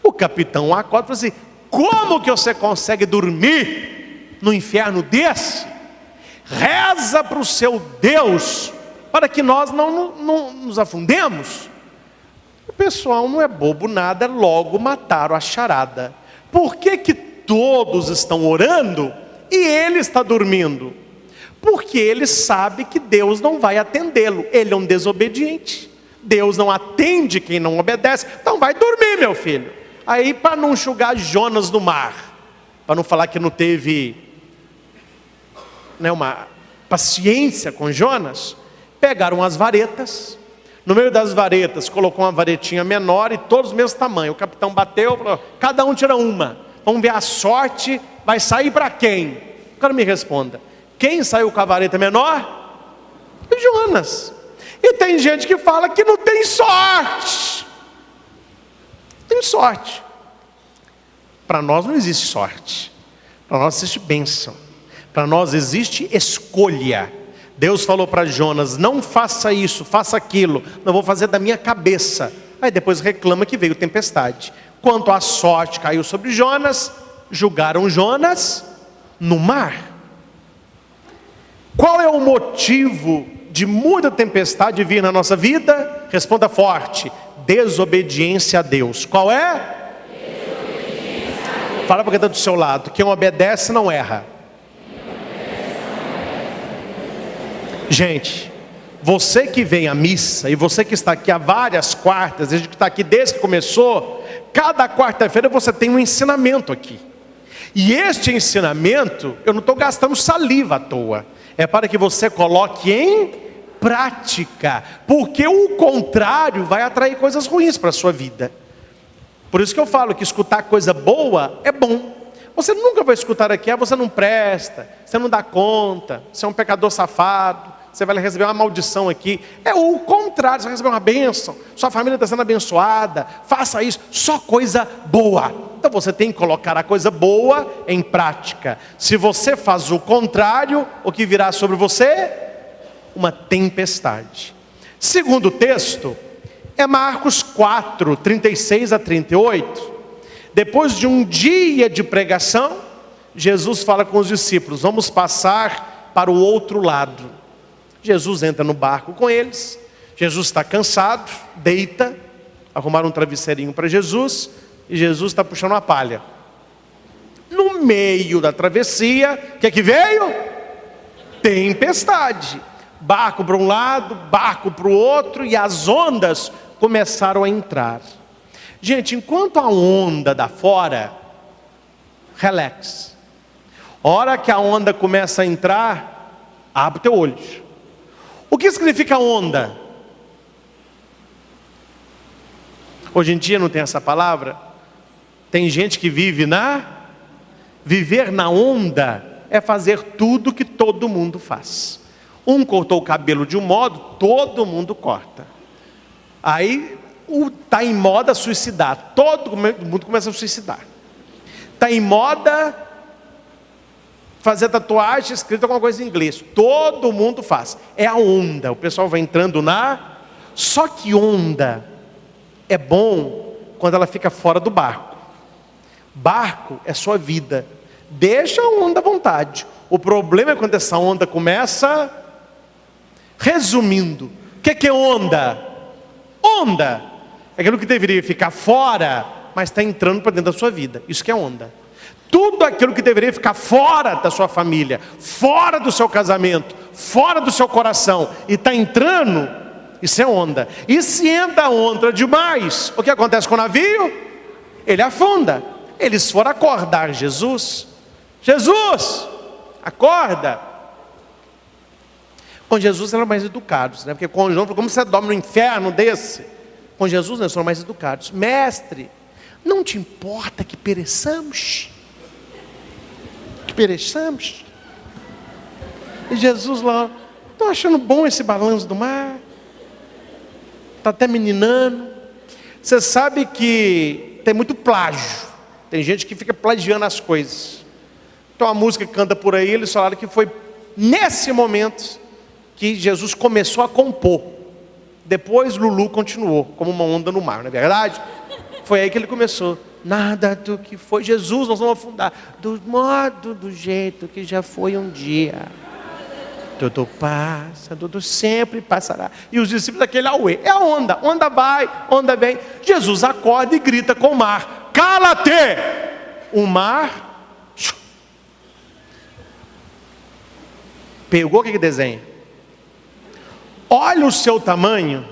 O capitão acorda e fala assim, como que você consegue dormir no inferno desse? Reza para o seu Deus, para que nós não nos afundemos. O pessoal não é bobo nada, logo mataram a charada. Por que que todos estão orando e ele está dormindo? Porque ele sabe que Deus não vai atendê-lo. Ele é um desobediente. Deus não atende quem não obedece. Então vai dormir, meu filho. Aí, para não enxugar Jonas no mar, para não falar que não teve uma paciência com Jonas, pegaram as varetas. No meio das varetas colocou uma varetinha menor e todos do mesmo tamanho. O capitão bateu, falou: cada um tira uma. Vamos ver a sorte, vai sair para quem? O cara me responda: quem saiu com a vareta menor? Jonas. E tem gente que fala que não tem sorte. Tem sorte. Para nós não existe sorte. Para nós existe bênção. Para nós existe escolha. Deus falou para Jonas: não faça isso, faça aquilo. Não vou fazer da minha cabeça. Aí depois reclama que veio tempestade. Quanto à sorte caiu sobre Jonas, julgaram Jonas no mar. Qual é o motivo de muita tempestade vir na nossa vida? Responda forte: desobediência a Deus. Qual é? Fala para quem está do seu lado: quem obedece não erra. Gente, você que vem à missa e você que está aqui há várias quartas, a gente que está aqui desde que começou, cada quarta-feira você tem um ensinamento aqui. E este ensinamento, eu não estou gastando saliva à toa, é para que você coloque em prática, porque o contrário vai atrair coisas ruins para a sua vida. Por isso que eu falo que escutar coisa boa é bom. Você nunca vai escutar aqui: você não presta, você não dá conta, você é um pecador safado, você vai receber uma maldição aqui. É o contrário, você vai receber uma bênção, sua família está sendo abençoada, faça isso, só coisa boa. Então você tem que colocar a coisa boa em prática. Se você faz o contrário, o que virá sobre você? Uma tempestade. Segundo texto é Marcos 4, 36 a 38. Depois de um dia de pregação, Jesus fala com os discípulos: vamos passar para o outro lado. Jesus entra no barco com eles. Jesus está cansado, deita. Arrumaram um travesseirinho para Jesus, e Jesus está puxando uma palha. No meio da travessia, o que é que veio? Tempestade. Barco para um lado, barco para o outro, e as ondas começaram a entrar. Gente, enquanto a onda dá fora, relax. A hora que a onda começa a entrar, abre o teu olho. O que significa onda? Hoje em dia não tem essa palavra. Tem gente que vive viver na onda é fazer tudo que todo mundo faz. Um cortou o cabelo de um modo, todo mundo corta. Aí está em moda suicidar. Todo mundo começa a suicidar. Está em moda fazer tatuagem escrita alguma coisa em inglês. Todo mundo faz. É a onda. O pessoal vai entrando Só que onda é bom quando ela fica fora do barco. Barco é sua vida. Deixa a onda à vontade. O problema é quando essa onda começa. Resumindo, o que é onda? Onda é aquilo que deveria ficar fora, mas está entrando para dentro da sua vida. Isso que é onda. Tudo aquilo que deveria ficar fora da sua família, fora do seu casamento, fora do seu coração, e está entrando, isso é onda. E se entra onda demais, o que acontece com o navio? Ele afunda. Eles foram acordar Jesus. Jesus, acorda. Com Jesus eram mais educados, né? Porque com João falou: como você dorme no inferno desse? Com Jesus eles foram mais educados. Mestre, não te importa que pereçamos? Que pereçamos? E Jesus lá: estou achando bom esse balanço do mar. Está até meninando. Você sabe que tem muito plágio. Tem gente que fica plagiando as coisas. Então a música que canta por aí, eles falaram que foi nesse momento que Jesus começou a compor. Depois Lulu continuou como uma onda no mar, não é verdade? Foi aí que ele começou. nada do que foi. Jesus, nós vamos afundar. Do modo, do jeito que já foi um dia. Tudo passa, tudo sempre passará. E os discípulos, aquele auê. É a onda, onda vai, onda vem. Jesus acorda e grita com o mar: cala-te! O mar pegou o que desenha? Olha o seu tamanho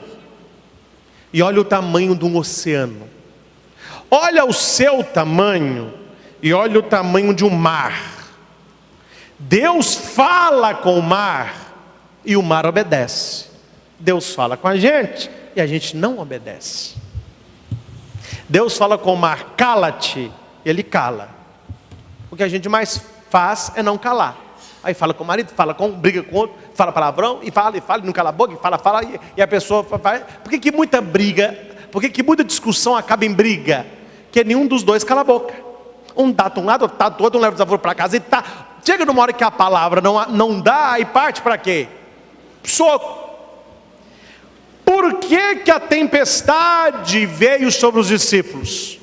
e olha o tamanho de um oceano. Olha o seu tamanho e olha o tamanho de um mar. Deus fala com o mar e o mar obedece. Deus fala com a gente e a gente não obedece. Deus fala com o mar: cala-te, e ele cala. O que a gente mais faz é não calar. Aí fala com o marido, briga com o outro, fala palavrão, e não cala a boca, e a pessoa faz. Por que muita briga, por que muita discussão acaba em briga? Porque nenhum dos dois cala a boca. Um dá de um lado, outro tá do outro, um leva o desaforo para casa e tá. Chega numa hora que a palavra não dá, aí parte para quê? Soco. Por que a tempestade veio sobre os discípulos?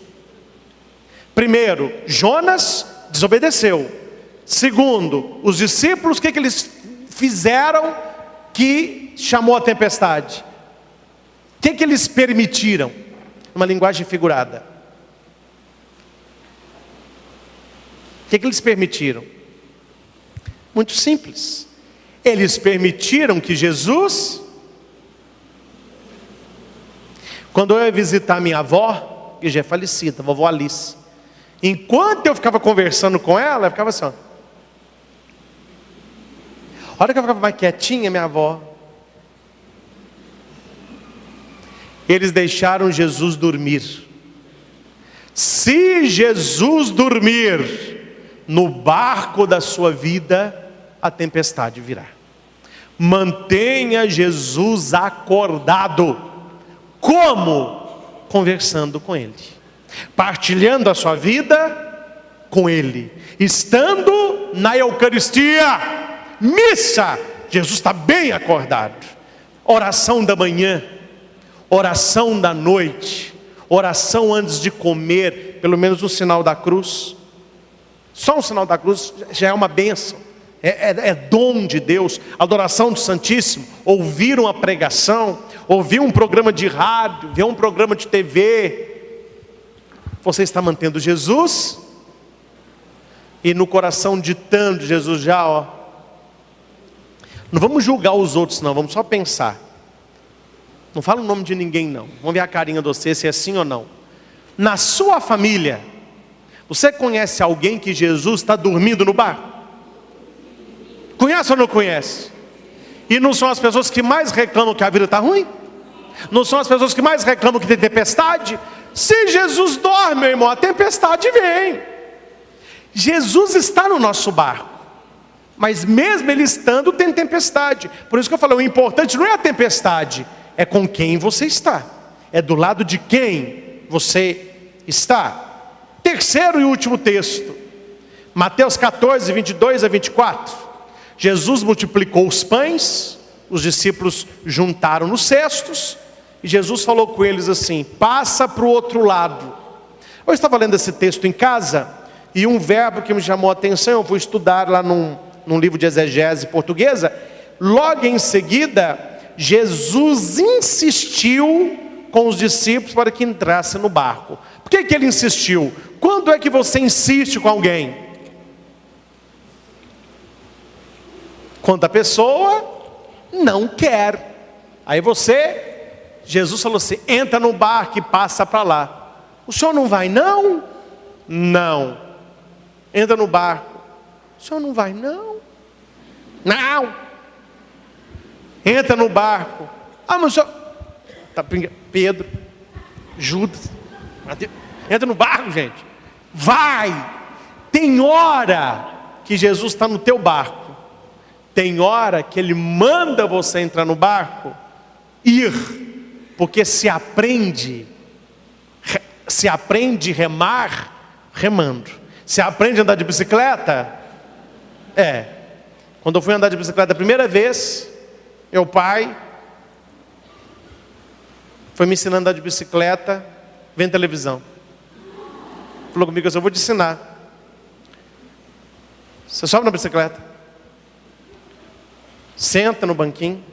Primeiro, Jonas desobedeceu. Segundo, os discípulos, o que eles fizeram que chamou a tempestade? O que eles permitiram? Uma linguagem figurada. O que eles permitiram? Muito simples. Eles permitiram que Jesus... Quando eu ia visitar minha avó, que já é falecida, a vovó Alice, enquanto eu ficava conversando com ela, eu ficava assim, ó. A hora que eu ficava mais quietinha, minha avó, eles deixaram Jesus dormir. Se Jesus dormir no barco da sua vida, a tempestade virá. Mantenha Jesus acordado. Como? Conversando com Ele, partilhando a sua vida com Ele, estando na Eucaristia, missa. Jesus está bem acordado. Oração da manhã, oração da noite, oração antes de comer, pelo menos o sinal da cruz. Só um sinal da cruz já é uma bênção, é dom de Deus. Adoração do Santíssimo, ouvir uma pregação, ouvir um programa de rádio, ver um programa de TV. Você está mantendo Jesus e no coração ditando Jesus já, ó. Não vamos julgar os outros não, vamos só pensar. Não fala o nome de ninguém não. Vamos ver a carinha de você, se é sim ou não. Na sua família, você conhece alguém que Jesus está dormindo no barco? Conhece ou não conhece? E não são as pessoas que mais reclamam que a vida está ruim? Não são as pessoas que mais reclamam que tem tempestade? Se Jesus dorme, meu irmão, a tempestade vem. Jesus está no nosso barco, mas mesmo Ele estando, tem tempestade. Por isso que eu falo, o importante não é a tempestade, é com quem você está, é do lado de quem você está. Terceiro e último texto, Mateus 14, 22 a 24. Jesus multiplicou os pães, os discípulos juntaram nos cestos, e Jesus falou com eles assim: passa para o outro lado. Eu estava lendo esse texto em casa, e um verbo que me chamou a atenção, eu fui estudar lá num livro de exegese portuguesa. Logo em seguida, Jesus insistiu com os discípulos para que entrassem no barco. Por que ele insistiu? Quando é que você insiste com alguém? Quando a pessoa não quer. Aí Jesus falou assim: entra no barco e passa para lá. O senhor não vai não? Não. Entra no barco. O senhor não vai não? Não. Entra no barco. Ah, mas o senhor... Pedro, Judas, Mateus. Entra no barco, gente. Vai. Tem hora que Jesus está no teu barco. Tem hora que Ele manda você entrar no barco, ir, porque se aprende remar, remando. Se aprende a andar de bicicleta, quando eu fui andar de bicicleta a primeira vez, meu pai foi me ensinando a andar de bicicleta, vendo televisão. falou comigo assim: eu vou te ensinar. Você sobe na bicicleta, senta no banquinho.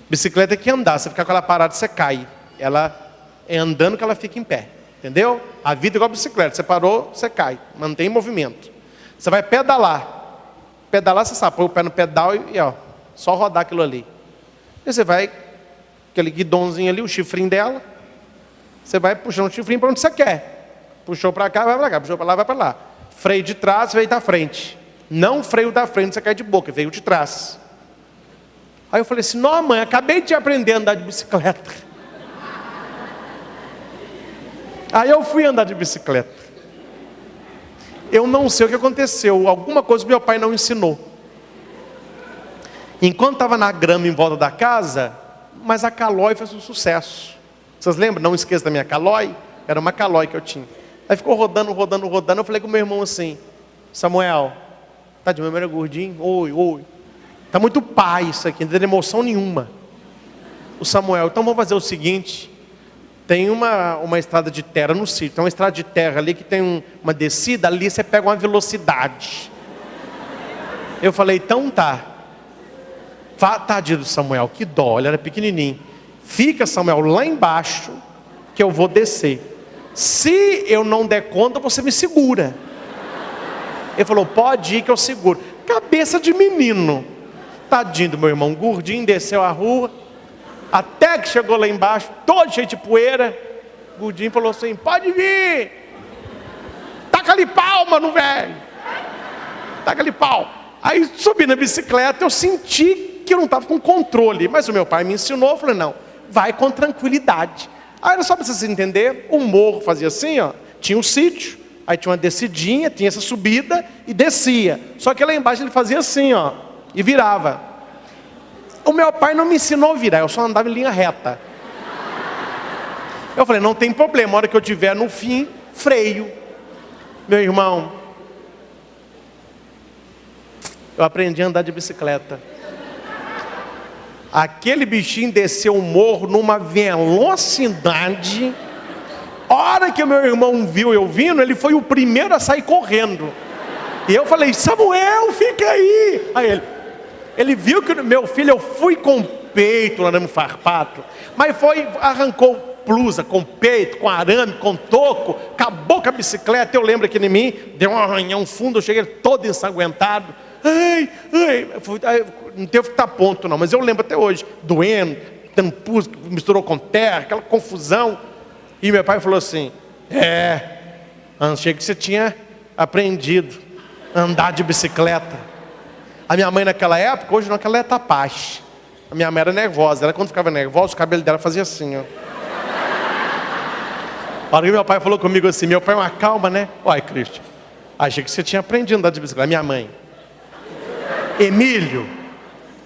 Bicicleta é que andar, você ficar com ela parada, você cai. Ela é andando que ela fica em pé, entendeu? A vida é igual a bicicleta, você parou, você cai, mantém movimento. Você vai pedalar, você sabe, põe o pé no pedal e ó, só rodar aquilo ali. E você vai, aquele guidãozinho ali, o chifrinho dela, você vai puxando o chifrinho para onde você quer. Puxou para cá, vai para cá, puxou para lá, vai para lá. Freio de trás, veio da frente. Não freio da frente, você cai de boca, veio de trás. Aí eu falei assim: não, mãe, acabei de aprender a andar de bicicleta. Aí eu fui andar de bicicleta. Eu não sei o que aconteceu, alguma coisa meu pai não ensinou. Enquanto estava na grama em volta da casa, mas a Calói fez um sucesso. Vocês lembram? Não esqueça da minha Calói. Era uma Calói que eu tinha. Aí ficou rodando. Eu falei com o meu irmão assim: Samuel, tá de memória gordinho? Oi. Tá muito pai isso aqui, não tem emoção nenhuma. O Samuel, então vamos fazer o seguinte: tem uma estrada de terra no sítio, tem uma estrada de terra ali que tem uma descida, ali você pega uma velocidade. Eu falei: então tá. Tadinho do Samuel, que dó, ele era pequenininho. Fica, Samuel, lá embaixo, que eu vou descer. Se eu não der conta, você me segura. Ele falou: pode ir que eu seguro. Cabeça de menino. Tadinho do meu irmão gordinho, desceu a rua, até que chegou lá embaixo, todo cheio de poeira. O gordinho falou assim: pode vir. Taca-lhe pau, mano, velho. Taca-lhe pau. Aí subi na bicicleta, eu senti que eu não estava com controle, mas o meu pai me ensinou. Eu falei: não, vai com tranquilidade. Aí era só para vocês entenderem, o morro fazia assim, ó, tinha um sítio, aí tinha uma descidinha, tinha essa subida e descia. Só que lá embaixo ele fazia assim, ó, e virava. O meu pai não me ensinou a virar, eu só andava em linha reta. Eu falei: não tem problema, a hora que eu estiver no fim, freio. Meu irmão, eu aprendi a andar de bicicleta. Aquele bichinho desceu o morro numa velocidade. A hora que o meu irmão viu eu vindo, ele foi o primeiro a sair correndo. E eu falei: Samuel, fica aí. Aí ele viu que meu filho, eu fui com peito lá no farpato, mas arrancou blusa com peito, com arame, com toco, acabou com a bicicleta. Eu lembro que em mim deu um arranhão fundo, eu cheguei todo ensanguentado. Ai, não teve que estar ponto não, mas eu lembro até hoje, doendo, tampuz, misturou com terra, aquela confusão. E meu pai falou assim: achei que você tinha aprendido a andar de bicicleta. A minha mãe naquela época, hoje não, que ela é tapache. A minha mãe era nervosa, ela quando ficava nervosa, o cabelo dela fazia assim, ó. A hora que meu pai falou comigo assim, meu pai é uma calma, né? Olha, Cristian, achei que você tinha aprendido a andar de bicicleta. Minha mãe: Emílio.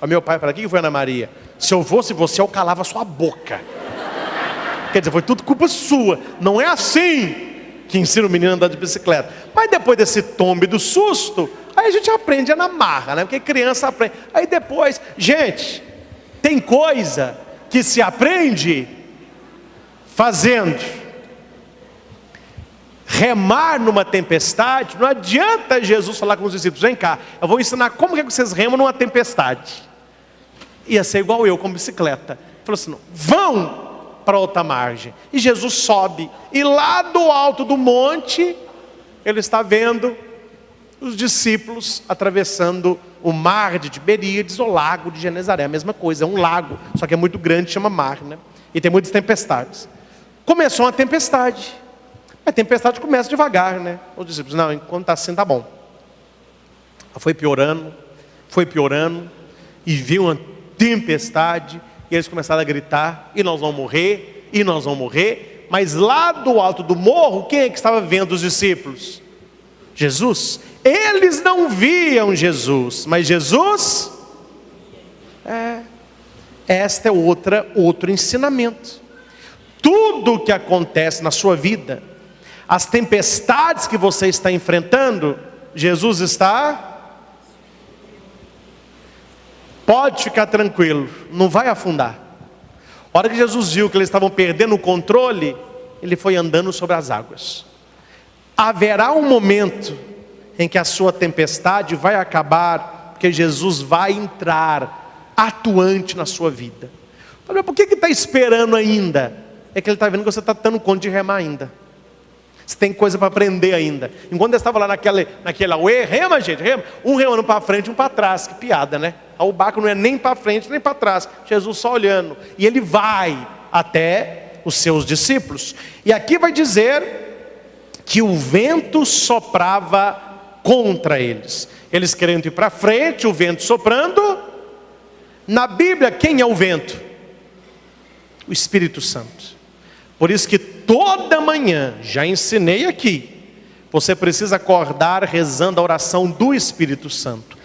O meu pai falou: o que foi, Ana Maria? Se eu fosse você, eu calava sua boca. Quer dizer, foi tudo culpa sua. Não é assim que ensina o menino a andar de bicicleta. Mas depois desse tombe do susto, aí a gente aprende na marra, né? Porque criança aprende. Aí depois, gente, tem coisa que se aprende fazendo. Remar numa tempestade, não adianta Jesus falar com os discípulos: vem cá, eu vou ensinar como que vocês remam numa tempestade. Ia ser igual eu com bicicleta. Ele falou assim: não, vão para outra margem. E Jesus sobe, e lá do alto do monte, ele está vendo os discípulos atravessando o mar de Tiberíades, ou lago de Genezaré, a mesma coisa, é um lago, só que é muito grande, chama mar, né? E tem muitas tempestades. Começou uma tempestade. A tempestade começa devagar, né? Os discípulos: não, enquanto está assim, tá bom. Foi piorando, e viu uma tempestade, e eles começaram a gritar: e nós vamos morrer. Mas lá do alto do morro, quem é que estava vendo os discípulos? Jesus. Eles não viam Jesus, mas Jesus, este é outro ensinamento. Tudo o que acontece na sua vida, as tempestades que você está enfrentando, Jesus está. Pode ficar tranquilo, não vai afundar. A hora que Jesus viu que eles estavam perdendo o controle, ele foi andando sobre as águas. Haverá um momento em que a sua tempestade vai acabar, porque Jesus vai entrar atuante na sua vida. Mas por que está esperando ainda? É que ele está vendo que você está dando conta de remar ainda. Você tem coisa para aprender ainda. Enquanto eu estava lá naquela uê, rema gente, rema. Um remando para frente e um para trás. Que piada, né? O barco não é nem para frente nem para trás. Jesus só olhando. E ele vai até os seus discípulos. E aqui vai dizer que o vento soprava contra eles. Eles querendo ir para frente, o vento soprando. Na Bíblia, quem é o vento? O Espírito Santo. Por isso que toda manhã, já ensinei aqui, você precisa acordar rezando a oração do Espírito Santo.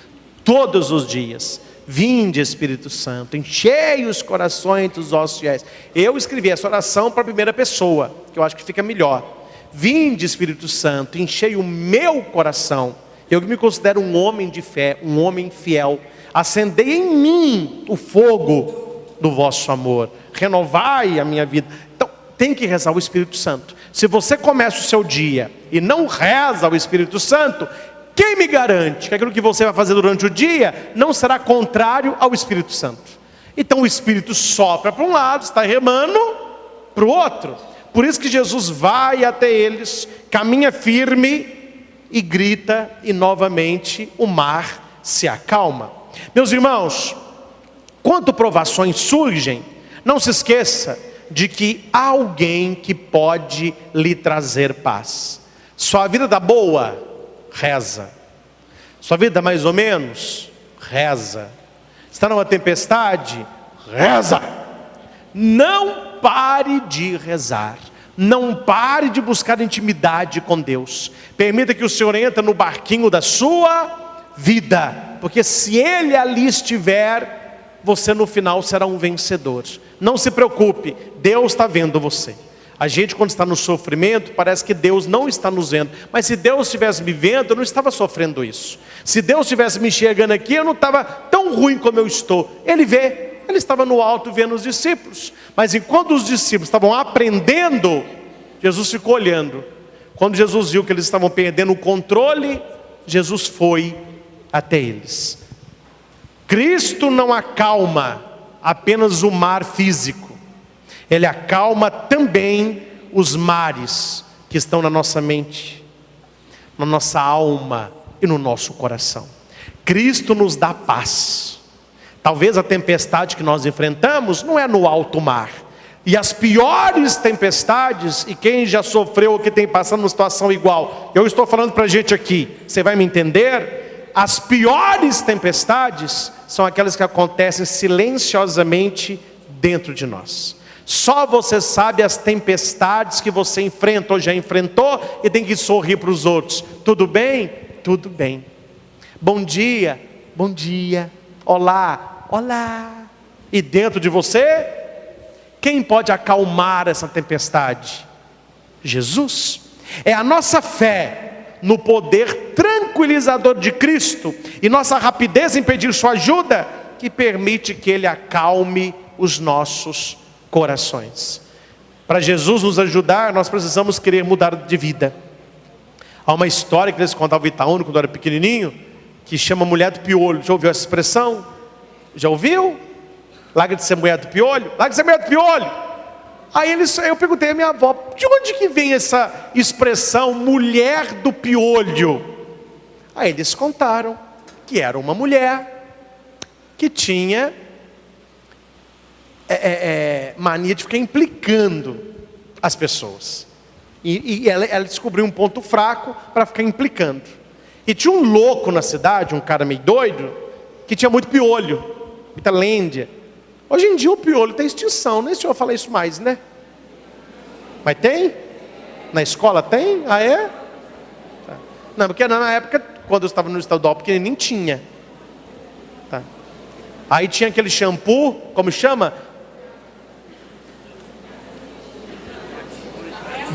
Todos os dias. Vinde, Espírito Santo, enchei os corações dos vossos fiéis. Eu escrevi essa oração para a primeira pessoa, que eu acho que fica melhor. Vinde, Espírito Santo, enchei o meu coração. Eu que me considero um homem de fé, um homem fiel. Acendei em mim o fogo do vosso amor. Renovai a minha vida. Então, tem que rezar o Espírito Santo. Se você começa o seu dia e não reza o Espírito Santo, quem me garante que aquilo que você vai fazer durante o dia não será contrário ao Espírito Santo? Então o Espírito sopra para um lado, está remando para o outro. Por isso que Jesus vai até eles, caminha firme e grita, e novamente o mar se acalma. Meus irmãos, quando provações surgem, não se esqueça de que há alguém que pode lhe trazer paz. Sua vida está boa? Reza. Sua vida mais ou menos? Reza. Está numa tempestade? Reza. Não pare de rezar. Não pare de buscar intimidade com Deus. Permita que o Senhor entre no barquinho da sua vida, porque se Ele ali estiver, você no final será um vencedor. Não se preocupe, Deus está vendo você. A gente, quando está no sofrimento, parece que Deus não está nos vendo. Mas se Deus estivesse me vendo, eu não estava sofrendo isso. Se Deus estivesse me enxergando aqui, eu não estava tão ruim como eu estou. Ele vê, ele estava no alto vendo os discípulos. Mas enquanto os discípulos estavam aprendendo, Jesus ficou olhando. Quando Jesus viu que eles estavam perdendo o controle, Jesus foi até eles. Cristo não acalma apenas o mar físico. Ele acalma também os mares que estão na nossa mente, na nossa alma e no nosso coração. Cristo nos dá paz. Talvez a tempestade que nós enfrentamos não é no alto mar. E as piores tempestades, e quem já sofreu ou que tem passado numa situação igual, eu estou falando para a gente aqui, você vai me entender? As piores tempestades são aquelas que acontecem silenciosamente dentro de nós. Só você sabe as tempestades que você enfrenta ou já enfrentou e tem que sorrir para os outros. Tudo bem? Tudo bem. Bom dia, bom dia. Olá, olá. E dentro de você, quem pode acalmar essa tempestade? Jesus. É a nossa fé no poder tranquilizador de Cristo e nossa rapidez em pedir sua ajuda que permite que Ele acalme os nossos corações. Para Jesus nos ajudar, nós precisamos querer mudar de vida. Há uma história que eles contavam em Itaúna quando eu era pequenininho, que chama mulher do piolho. Já ouviu essa expressão? Já ouviu? Larga de ser mulher do piolho? Larga de ser mulher do piolho! Aí eu perguntei à minha avó, de onde que vem essa expressão mulher do piolho? Aí eles contaram que era uma mulher que tinha mania de ficar implicando as pessoas. E ela descobriu um ponto fraco para ficar implicando. E tinha um louco na cidade, um cara meio doido, que tinha muito piolho, muita lêndia. Hoje em dia o piolho tem extinção, nem se eu falar isso mais, né? Mas tem? Na escola tem? Ah, é? Tá. Não, porque na época, quando eu estava no estadual pequenininho, tinha. Tá. Aí tinha aquele shampoo, como chama?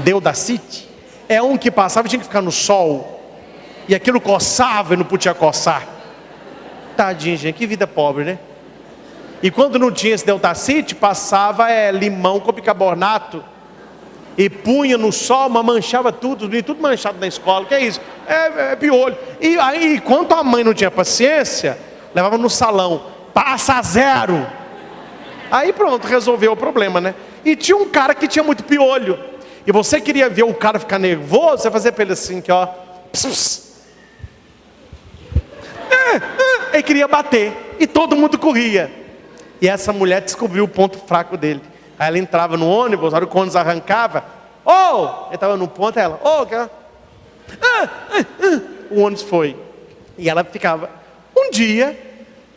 Deodacite. É um que passava e tinha que ficar no sol. E aquilo coçava e não podia coçar. Tadinho, gente, que vida pobre, né? E quando não tinha esse Deodacite, passava limão com bicarbonato. e punha no sol, mas manchava tudo manchado na escola. Que é isso? É piolho. E aí, enquanto a mãe não tinha paciência, levava no salão, passa 0. Aí pronto, resolveu o problema, né? E tinha um cara que tinha muito piolho, e você queria ver o cara ficar nervoso, você fazia pra ele assim, que ó, pss, pss. Ele queria bater, e todo mundo corria. E essa mulher descobriu o ponto fraco dele. Aí ela entrava no ônibus, a hora que o ônibus arrancava, ele estava no ponto, ela, o ônibus foi. E ela ficava, um dia,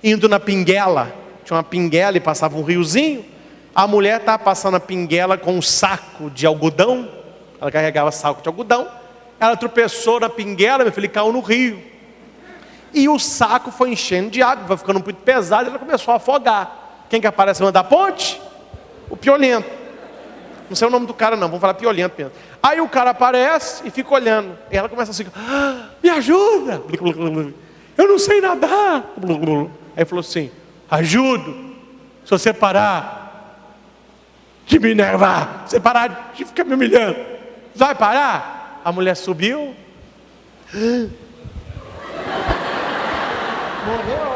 indo na pinguela, tinha uma pinguela e passava um riozinho, a mulher estava passando a pinguela com um saco de algodão, ela carregava saco de algodão, ela tropeçou na pinguela, meu filho, e caiu no rio. E o saco foi enchendo de água, foi ficando muito pesado, e ela começou a afogar. Quem que aparece no meio da ponte? O piolento. Não sei o nome do cara não, vamos falar piolento mesmo. Aí o cara aparece e fica olhando. E ela começa assim, me ajuda. Eu não sei nadar. Aí falou assim, ajudo. Se você parar de me enervar, você parar de ficar me humilhando, vai parar? A mulher subiu. Morreu.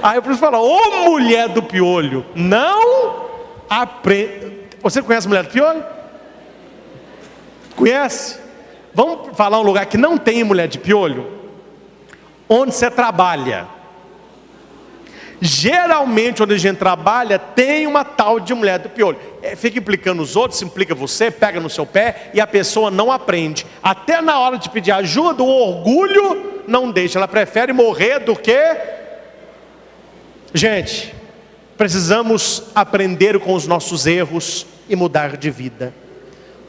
Aí eu preciso falar, ô mulher do piolho, não aprende. Você conhece a mulher do piolho? Conhece? Vamos falar um lugar que não tem mulher de piolho? Onde você trabalha. Geralmente onde a gente trabalha tem uma tal de mulher do piolho. Fica implicando os outros, se implica você, pega no seu pé e a pessoa não aprende. Até na hora de pedir ajuda, o orgulho não deixa. Ela prefere morrer do que... Gente, precisamos aprender com os nossos erros e mudar de vida.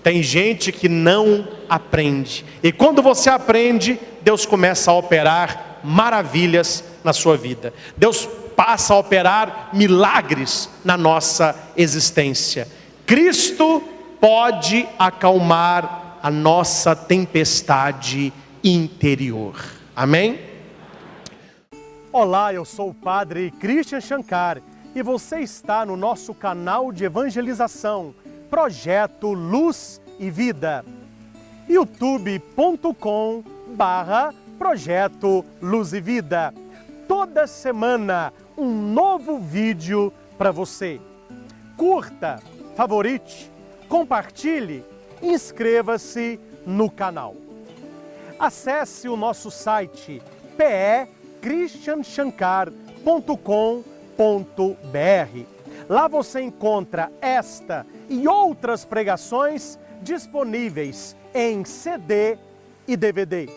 Tem gente que não aprende. E quando você aprende, Deus começa a operar maravilhas na sua vida. Deus passa a operar milagres na nossa existência. Cristo pode acalmar a nossa tempestade interior. Amém? Olá, eu sou o Padre Christian Shankar e você está no nosso canal de evangelização, Projeto Luz e Vida. youtube.com/Projeto Luz e Vida. Toda semana um novo vídeo para você. Curta, favorite, compartilhe, inscreva-se no canal. Acesse o nosso site christianshankar.com.br. Lá você encontra esta e outras pregações disponíveis em CD e DVD.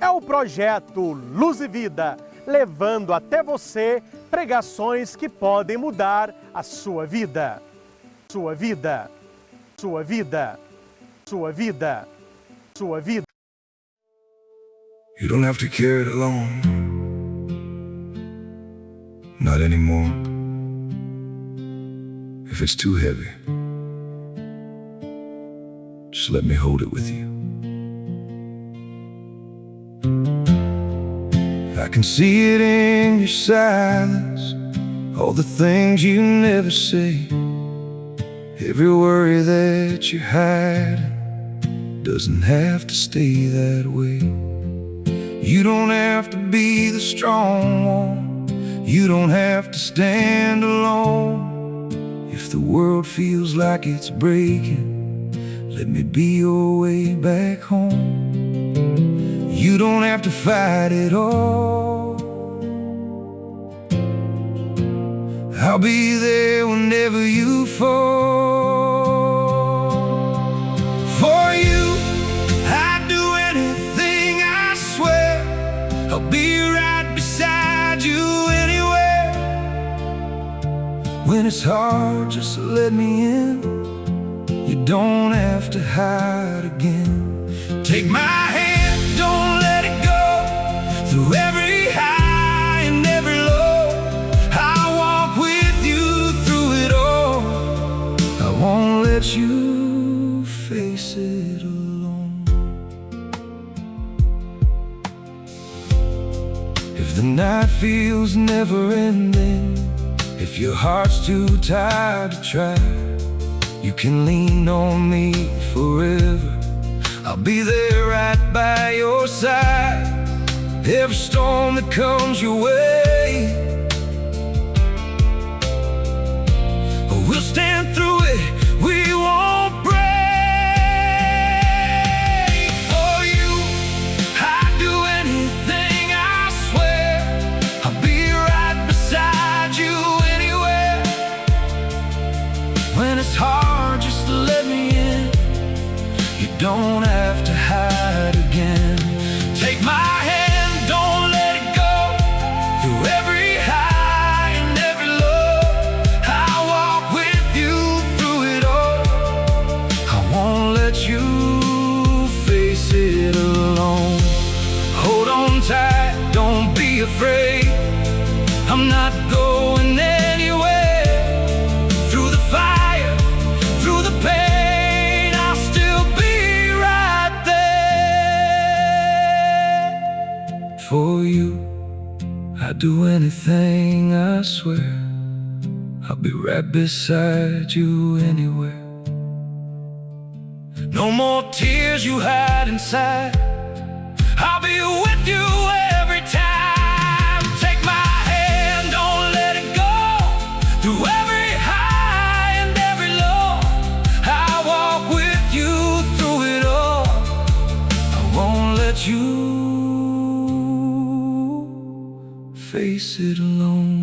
É o projeto Luz e Vida, levando até você pregações que podem mudar a sua vida. Sua vida, sua vida, sua vida, sua vida. You don't have to carry it alone. Not anymore. If it's too heavy, just let me hold it with you. I can see it in your silence, all the things you never say. Every worry that you're hiding doesn't have to stay that way. You don't have to be the strong one. You don't have to stand alone. If the world feels like it's breaking, let me be your way back home. You don't have to fight it all. I'll be there whenever you fall. For you, I'd do anything, I swear. I'll be right beside you anywhere. When it's hard, just let me in. You don't have to hide again. Take my hand, don't let it go. Through every high and every low, I'll walk with you through it all. I won't let you face it alone. If the night feels never ending, if your heart's too tired to try, You can lean on me forever. I'll be there right by your side. Every storm that comes your way, we'll stand through it, we won't break. For you, I'd do anything, I swear. I'll be right beside you anywhere. When it's hard, just let me in. You don't have to hide again. Take my hand, don't let it go. Through every high and every low, I'll walk with you through it all. I won't let you face it alone. Hold on tight, don't be afraid. I'm not going anywhere. Through the fire, through the pain, I'll still be right there. For you, I'd do anything, I swear. I'll be right beside you anywhere. No more tears you hide inside. I'll be with you every time. Take my hand, don't let it go. Through every high and every low, I'll walk with you through it all. I won't let you face it alone.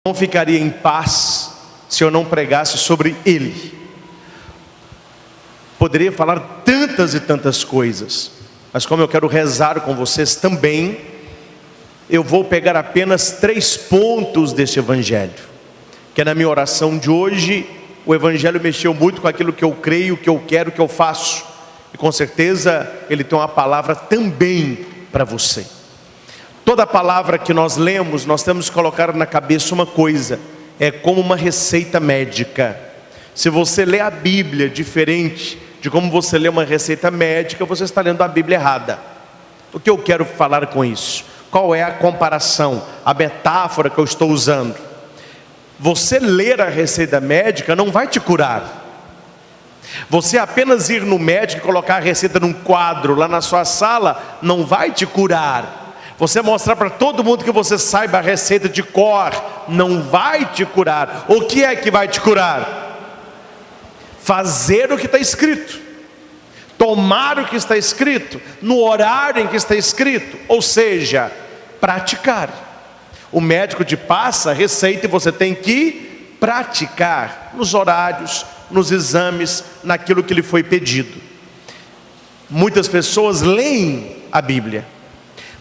Não ficaria em paz se eu não pregasse sobre Ele. Poderia falar tantas e tantas coisas, mas como eu quero rezar com vocês também, eu vou pegar apenas 3 pontos deste Evangelho, que é na minha oração de hoje. O Evangelho mexeu muito com aquilo que eu creio, que eu quero, que eu faço, e com certeza ele tem uma palavra também para você. Toda palavra que nós lemos, nós temos que colocar na cabeça uma coisa: é como uma receita médica. Se você lê a Bíblia diferente de como você lê uma receita médica, você está lendo a Bíblia errada. O que eu quero falar com isso? Qual é a comparação, a metáfora que eu estou usando? Você ler a receita médica não vai te curar. Você apenas ir no médico e colocar a receita num quadro lá na sua sala não vai te curar. Você mostrar para todo mundo que você saiba a receita de cor não vai te curar. O que é que vai te curar? Fazer o que está escrito, tomar o que está escrito, no horário em que está escrito, ou seja, praticar. O médico te passa a receita e você tem que praticar nos horários, nos exames, naquilo que lhe foi pedido. Muitas pessoas leem a Bíblia,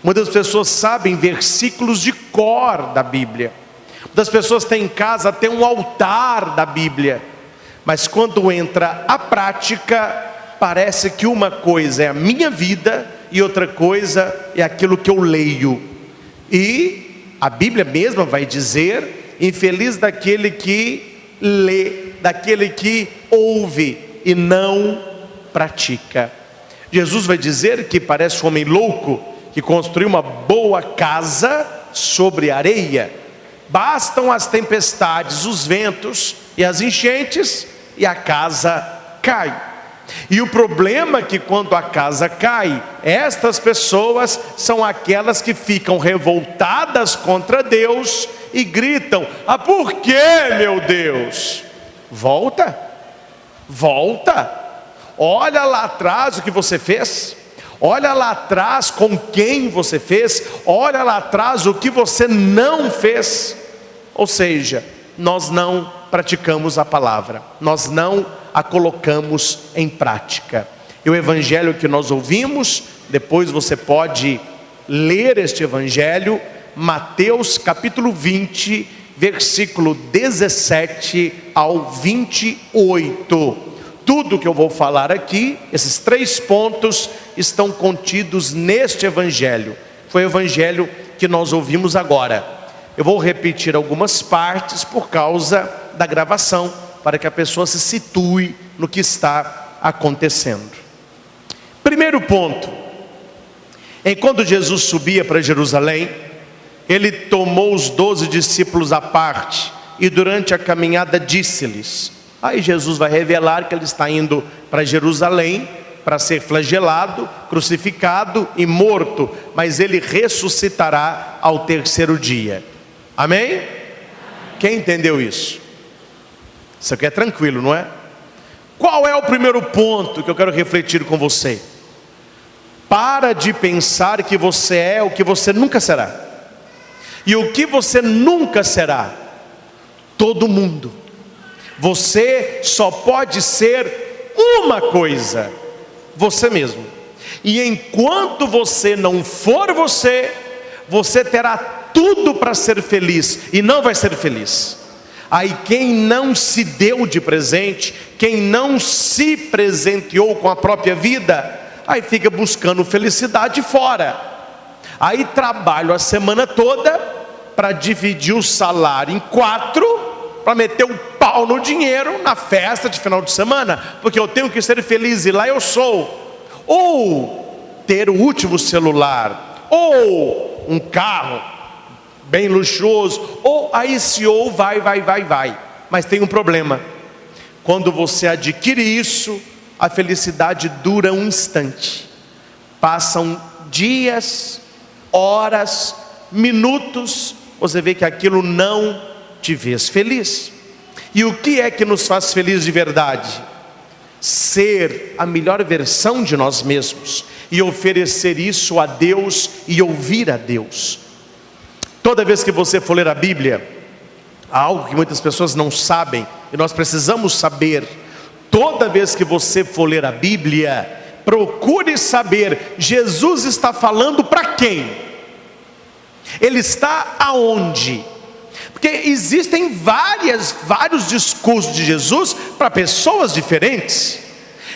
muitas pessoas sabem versículos de cor da Bíblia, muitas pessoas têm em casa até um altar da Bíblia, mas quando entra a prática, parece que uma coisa é a minha vida e outra coisa é aquilo que eu leio. E a Bíblia mesma vai dizer: infeliz daquele que lê, daquele que ouve e não pratica. Jesus vai dizer que parece um homem louco que construiu uma boa casa sobre areia. Bastam as tempestades, os ventos e as enchentes e a casa cai. E o problema é que quando a casa cai, estas pessoas são aquelas que ficam revoltadas contra Deus e gritam: ah, por que, meu Deus? Volta, volta, olha lá atrás o que você fez, olha lá atrás com quem você fez, olha lá atrás o que você não fez. Ou seja, nós não praticamos a palavra, nós não a colocamos em prática. E o evangelho que nós ouvimos, depois você pode ler este evangelho, Mateus capítulo 20, versículo 17 ao 28. Tudo que eu vou falar aqui, esses 3 pontos, estão contidos neste evangelho. Foi o evangelho que nós ouvimos agora. Eu vou repetir algumas partes por causa da gravação, para que a pessoa se situe no que está acontecendo. Primeiro ponto: Enquanto Jesus subia para Jerusalém, ele tomou os 12 discípulos à parte e durante a caminhada disse-lhes. Aí Jesus vai revelar que ele está indo para Jerusalém para ser flagelado, crucificado e morto, mas ele ressuscitará ao terceiro dia. Amém? Quem entendeu isso? Isso aqui é tranquilo, não é? Qual é o primeiro ponto que eu quero refletir com você? Para de pensar que você é o que você nunca será. E o que você nunca será? Todo mundo. Você só pode ser uma coisa: você mesmo. E enquanto você não for você, você terá tudo para ser feliz e não vai ser feliz. Aí quem não se deu de presente, quem não se presenteou com a própria vida, aí fica buscando felicidade fora. Aí trabalho a semana toda para dividir o salário em 4, para meter o pau no dinheiro na festa de final de semana, porque eu tenho que ser feliz e lá eu sou. Ou ter o último celular, ou um carro bem luxuoso, ou aí se ou vai. Mas tem um problema: quando você adquire isso, a felicidade dura um instante. Passam dias, horas, minutos, você vê que aquilo não te fez feliz. E o que é que nos faz feliz de verdade? Ser a melhor versão de nós mesmos e oferecer isso a Deus e ouvir a Deus. Toda vez que você for ler a Bíblia, há algo que muitas pessoas não sabem e nós precisamos saber. Toda vez que você for ler a Bíblia, procure saber: Jesus está falando para quem? Ele está aonde? Porque existem vários discursos de Jesus para pessoas diferentes.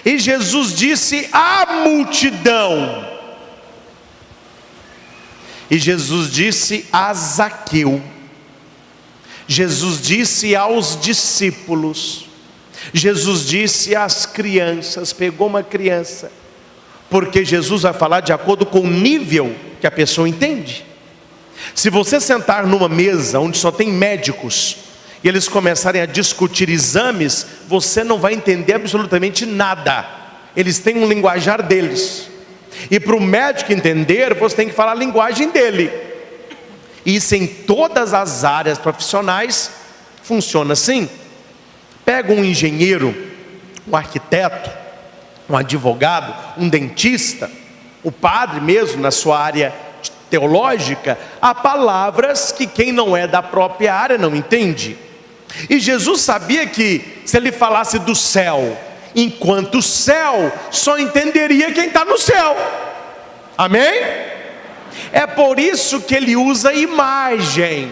E Jesus disse à multidão. E Jesus disse a Zaqueu. Jesus disse aos discípulos. Jesus disse às crianças. Pegou uma criança, porque Jesus vai falar de acordo com o nível que a pessoa entende. Se você sentar numa mesa onde só tem médicos e eles começarem a discutir exames, você não vai entender absolutamente nada. Eles têm um linguajar deles, e para o médico entender, você tem que falar a linguagem dele. Isso em todas as áreas profissionais funciona assim. Pega um engenheiro, um arquiteto, um advogado, um dentista, o padre mesmo na sua área teológica, há palavras que quem não é da própria área não entende. E Jesus sabia que se ele falasse do céu, enquanto o céu, só entenderia quem está no céu. Amém? É por isso que ele usa imagem.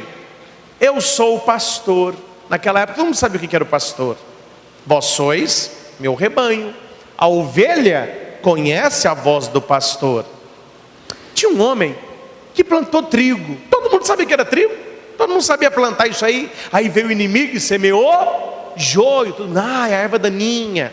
Eu sou o pastor. Naquela época todo mundo sabia o que era o pastor. Vós sois meu rebanho. A ovelha conhece a voz do pastor. Tinha um homem que plantou trigo. Todo mundo sabia que era trigo. Todo mundo sabia plantar isso aí. Aí veio o inimigo e semeou joio. É a erva daninha.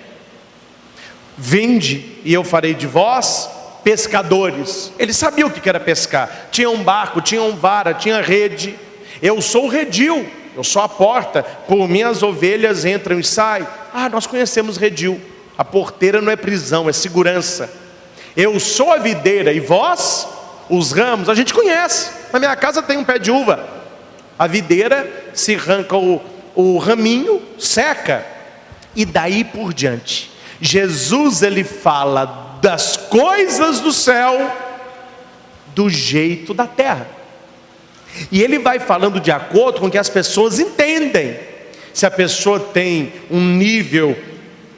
Vinde e eu farei de vós pescadores. Ele sabia o que era pescar. Tinha um barco, tinha um vara, tinha rede. Eu sou o redil, eu sou a porta. Por mim as ovelhas entram e saem. Nós conhecemos redil. A porteira não é prisão, é segurança. Eu sou a videira e vós os ramos. A gente conhece. Na minha casa tem um pé de uva. A videira se arranca o raminho, seca, e daí por diante. Jesus, ele fala das coisas do céu do jeito da terra. E ele vai falando de acordo com o que as pessoas entendem. Se a pessoa tem um nível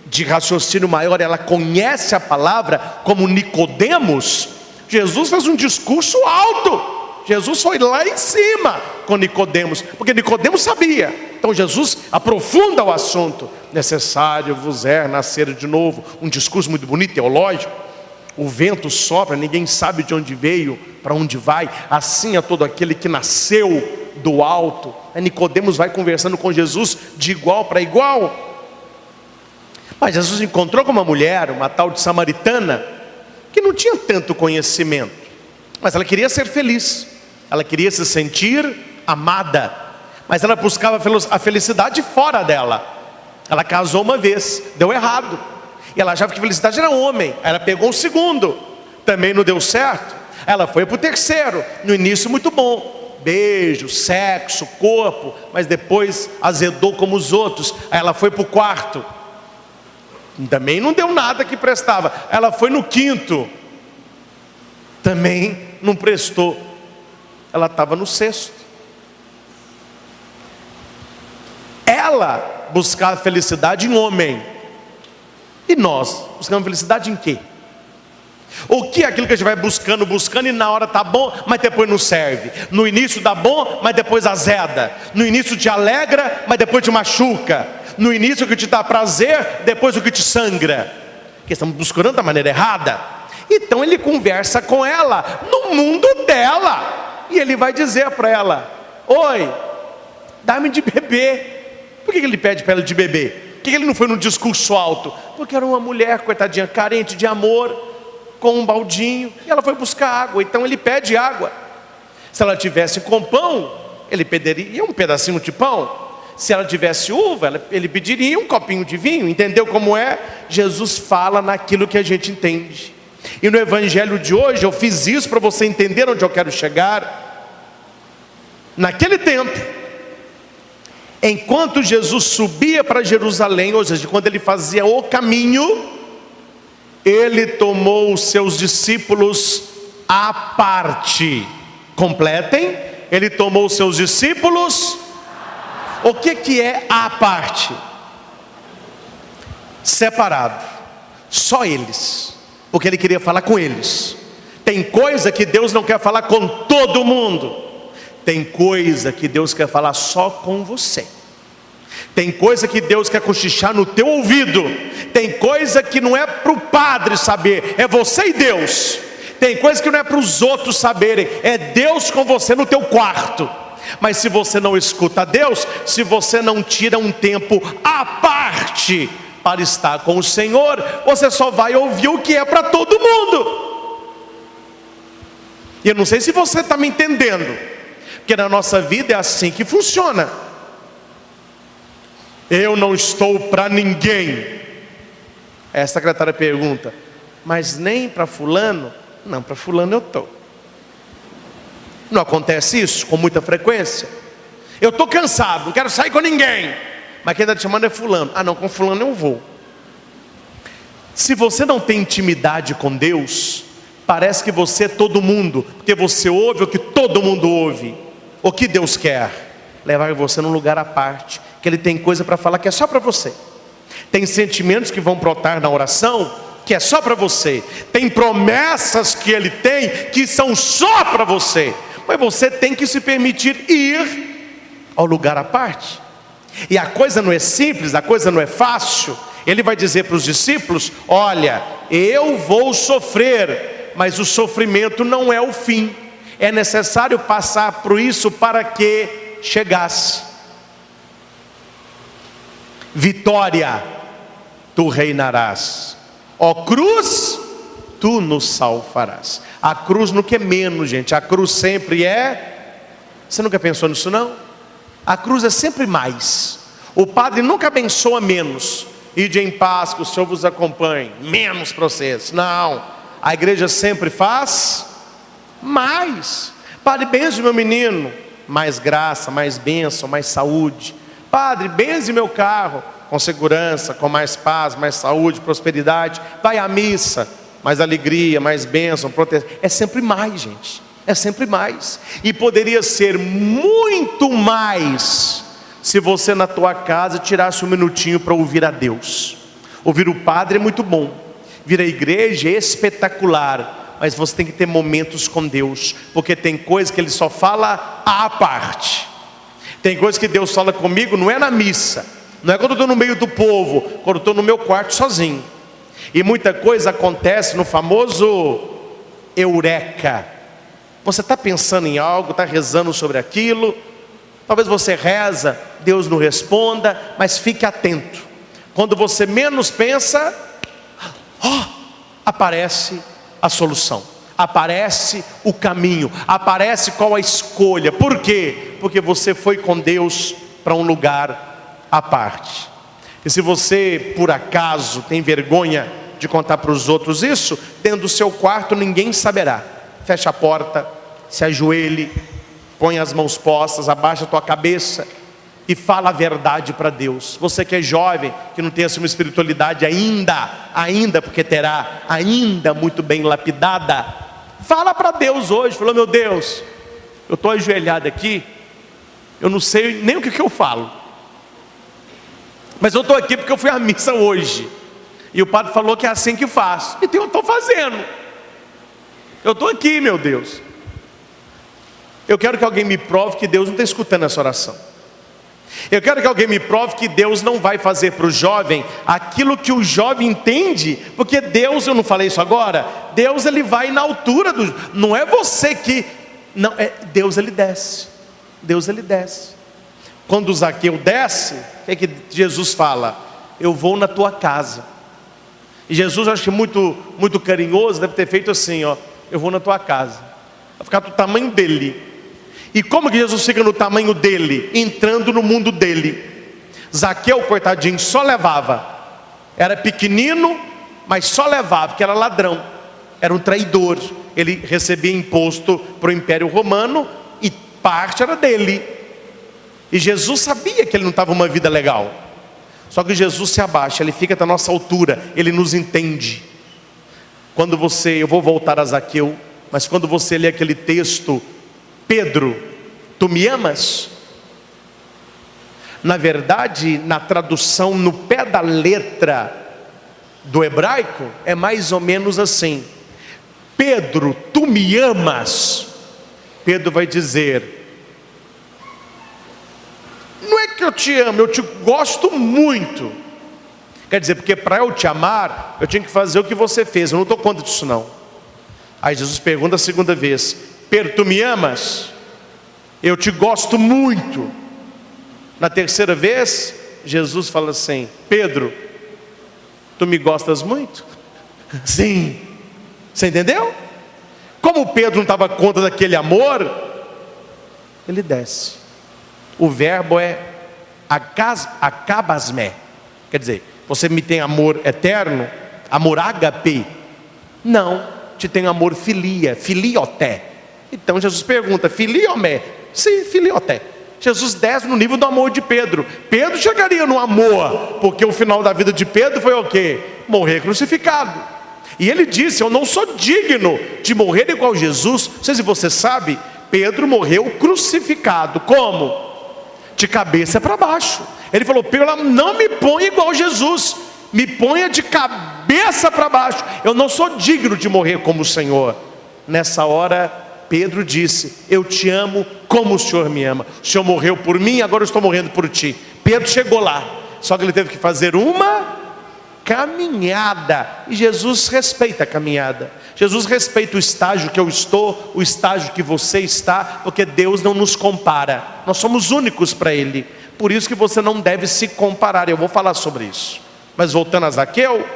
de raciocínio maior, ela conhece a palavra, como Nicodemos. Jesus fez um discurso alto. Jesus foi lá em cima com Nicodemos, porque Nicodemos sabia. Então Jesus aprofunda o assunto. Necessário vos é nascer de novo. Um discurso muito bonito, teológico. O vento sopra, ninguém sabe de onde veio, para onde vai. Assim é todo aquele que nasceu do alto. Nicodemos vai conversando com Jesus de igual para igual. Mas Jesus encontrou com uma mulher, uma tal de samaritana, que não tinha tanto conhecimento. Mas ela queria ser feliz, ela queria se sentir amada, mas ela buscava a felicidade fora dela. Ela casou uma vez, deu errado, e ela achava que felicidade era homem. Ela pegou um segundo, também não deu certo. Ela foi para o terceiro, no início muito bom, beijo, sexo, corpo, mas depois azedou como os outros. Aí ela foi para o quarto, também não deu nada que prestava. Ela foi no quinto, também não prestou. Ela estava no sexto. Ela buscava felicidade em homem, e nós buscamos felicidade em quê? O que é aquilo que a gente vai buscando, e na hora tá bom, mas depois não serve. No início dá bom, mas depois azeda. No início te alegra, mas depois te machuca. No início o que te dá prazer, depois o que te sangra. Porque estamos buscando da maneira errada. Então ele conversa com ela no mundo dela, e ele vai dizer para ela: oi, dá-me de beber. Por que ele pede para ela de beber? Por que ele não foi num discurso alto? Porque era uma mulher, coitadinha, carente de amor, com um baldinho, e ela foi buscar água. Então ele pede água. Se ela tivesse com pão, ele pediria um pedacinho de pão. Se ela tivesse uva, ele pediria um copinho de vinho. Entendeu como é? Jesus fala naquilo que a gente entende. E no evangelho de hoje eu fiz isso para você entender onde eu quero chegar. Naquele tempo, enquanto Jesus subia para Jerusalém, ou seja, quando ele fazia o caminho, ele tomou os seus discípulos à parte. Completem. Ele tomou os seus discípulos. O que é à parte? Separado. Só eles. Porque ele queria falar com eles. Tem coisa que Deus não quer falar com todo mundo. Tem coisa que Deus quer falar só com você. Tem coisa que Deus quer cochichar no teu ouvido. Tem coisa que não é para o padre saber, é você e Deus. Tem coisa que não é para os outros saberem, é Deus com você no teu quarto. Mas se você não escuta Deus, se você não tira um tempo à parte para estar com o Senhor, você só vai ouvir o que é para todo mundo. E eu não sei se você está me entendendo, porque na nossa vida é assim que funciona. Eu não estou para ninguém. A secretária pergunta: mas nem para fulano? Não, para fulano eu estou. Não acontece isso com muita frequência? Eu estou cansado, não quero sair com ninguém, mas quem está te chamando é fulano. Ah não, com fulano eu vou. Se você não tem intimidade com Deus, parece que você é todo mundo, porque você ouve o que todo mundo ouve. O que Deus quer? Levar você num lugar à parte, que Ele tem coisa para falar que é só para você. Tem sentimentos que vão brotar na oração, que é só para você. Tem promessas que Ele tem, que são só para você. Mas você tem que se permitir ir ao lugar à parte. E a coisa não é simples, a coisa não é fácil. Ele vai dizer para os discípulos: olha, eu vou sofrer, mas o sofrimento não é o fim. É necessário passar por isso para que chegasse. Vitória, tu reinarás. Ó cruz, tu nos salvarás. A cruz não quer menos, gente. A cruz sempre é... Você nunca pensou nisso não? A cruz é sempre mais. O padre nunca abençoa menos. Ide em paz, que o Senhor vos acompanhe. Menos para vocês. Não. A igreja sempre faz mais. Padre, benze meu menino. Mais graça, mais bênção, mais saúde. Padre, benze meu carro. Com segurança, com mais paz, mais saúde, prosperidade. Vai à missa, mais alegria, mais bênção, proteção. É sempre mais, gente. É sempre mais. E poderia ser muito mais se você na tua casa tirasse um minutinho para ouvir a Deus. Ouvir o padre é muito bom. Vir à igreja é espetacular. Mas você tem que ter momentos com Deus, porque tem coisa que Ele só fala à parte. Tem coisa que Deus fala comigo, não é na missa, não é quando eu estou no meio do povo, quando eu estou no meu quarto sozinho. E muita coisa acontece no famoso eureka. Você está pensando em algo, está rezando sobre aquilo, talvez você reza, Deus não responda, mas fique atento. Quando você menos pensa, aparece a solução. aparece o caminho, aparece qual a escolha. Por quê? Porque você foi com Deus para um lugar à parte. E se você, por acaso, tem vergonha de contar para os outros isso, dentro do seu quarto ninguém saberá. Fecha a porta, se ajoelhe, põe as mãos postas, abaixa a tua cabeça e fala a verdade para Deus. Você que é jovem, que não tem assim uma espiritualidade ainda, porque terá ainda muito bem lapidada, fala para Deus hoje. Falou: meu Deus, eu estou ajoelhado aqui, eu não sei nem o que eu falo, mas eu estou aqui porque eu fui à missa hoje, e o padre falou que é assim que faz, então eu estou fazendo. Eu estou aqui, meu Deus. Eu quero que alguém me prove que Deus não está escutando essa oração. Eu quero que alguém me prove que Deus não vai fazer para o jovem aquilo que o jovem entende, porque Deus, eu não falei isso agora, Deus ele vai na altura do, não é você que, não, é Deus, ele desce. Deus ele desce. Quando Zaqueu desce, o que Jesus fala? Eu vou na tua casa. E Jesus, acho que muito carinhoso, deve ter feito assim, ó: eu vou na tua casa. Vai ficar do tamanho dele. E como que Jesus fica no tamanho dele? Entrando no mundo dele. Zaqueu, coitadinho, só levava. Era pequenino, mas só levava, porque era ladrão, era um traidor. Ele recebia imposto para o Império Romano e parte era dele. E Jesus sabia que ele não estava uma vida legal. Só que Jesus se abaixa, ele fica da nossa altura, ele nos entende. Quando eu vou voltar a Zaqueu, mas quando você lê aquele texto, Pedro, tu me amas? Na verdade, na tradução, no pé da letra do hebraico, é mais ou menos assim: Pedro, tu me amas? Pedro vai dizer: não é que eu te amo, eu te gosto muito. Quer dizer, porque para eu te amar, eu tinha que fazer o que você fez, eu não dou conta disso não. Aí Jesus pergunta a segunda vez: Pedro, tu me amas? Eu te gosto muito. Na terceira vez, Jesus fala assim: Pedro, tu me gostas muito? Sim. Você entendeu? Como Pedro não estava conta daquele amor, ele desce. O verbo é akabasmé. Quer dizer, você me tem amor eterno, amor ágape? Não, te tem amor filia, filioté. Então Jesus pergunta: filiomé? Sim, filioté. Jesus desce no nível do amor de Pedro. Pedro chegaria no amor, porque o final da vida de Pedro foi o quê? Morrer crucificado. E ele disse: eu não sou digno de morrer igual Jesus. Não sei se você sabe, Pedro morreu crucificado. Como? De cabeça para baixo. Ele falou: Pedro, não me ponha igual Jesus, me ponha de cabeça para baixo. Eu não sou digno de morrer como o Senhor. Nessa hora Pedro disse: eu te amo como o Senhor me ama. O Senhor morreu por mim, agora eu estou morrendo por ti. Pedro chegou lá, só que ele teve que fazer uma caminhada. E Jesus respeita a caminhada. Jesus respeita o estágio que eu estou, o estágio que você está, porque Deus não nos compara. Nós somos únicos para Ele. Por isso que você não deve se comparar. Eu vou falar sobre isso. Mas voltando a Zaqueu,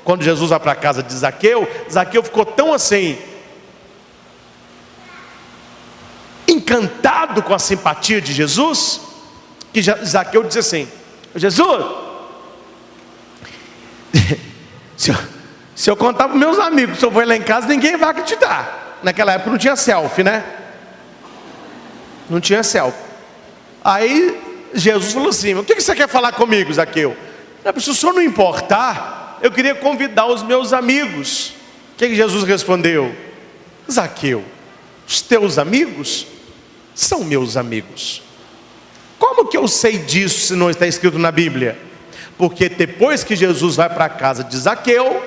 quando Jesus vai para a casa de Zaqueu, Zaqueu ficou tão assim, encantado com a simpatia de Jesus, que Zaqueu disse assim: Jesus, se eu contar para meus amigos, se eu for lá em casa, ninguém vai acreditar. Naquela época não tinha selfie, né? Não tinha selfie. Aí Jesus falou assim: o que você quer falar comigo, Zaqueu? Se o senhor não importar, eu queria convidar os meus amigos. O que Jesus respondeu? Zaqueu, os teus amigos são meus amigos. Como que eu sei disso se não está escrito na Bíblia? Porque depois que Jesus vai para a casa de Zaqueu,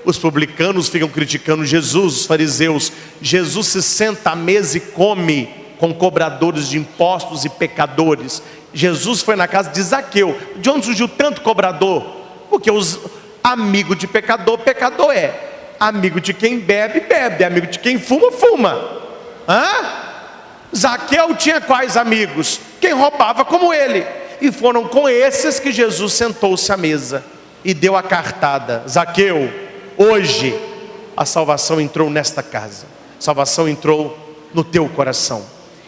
os publicanos ficam criticando Jesus, os fariseus. Jesus se senta à mesa e come com cobradores de impostos e pecadores. Jesus foi na casa de Zaqueu. De onde surgiu tanto cobrador? Porque os amigos de pecador, pecador é. Amigo de quem bebe, bebe. Amigo de quem fuma, fuma. Zaqueu tinha quais amigos? Quem roubava como ele. E foram com esses que Jesus sentou-se à mesa e deu a cartada: Zaqueu, hoje a salvação entrou nesta casa. A salvação entrou no teu coração.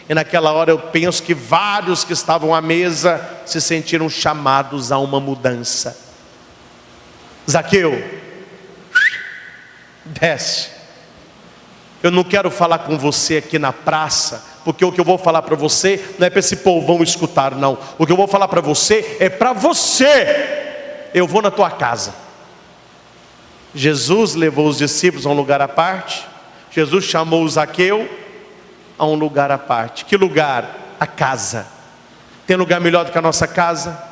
E naquela hora eu penso que vários que estavam à mesa se sentiram chamados a uma mudança. Zaqueu, desce. Eu não quero falar com você aqui na praça, porque o que eu vou falar para você não é para esse povão escutar, não. O que eu vou falar para você é para você. Eu vou na tua casa. Jesus levou os discípulos a um lugar à parte. Jesus chamou o Zaqueu a um lugar à parte. Que lugar? A casa. Tem lugar melhor do que a nossa casa?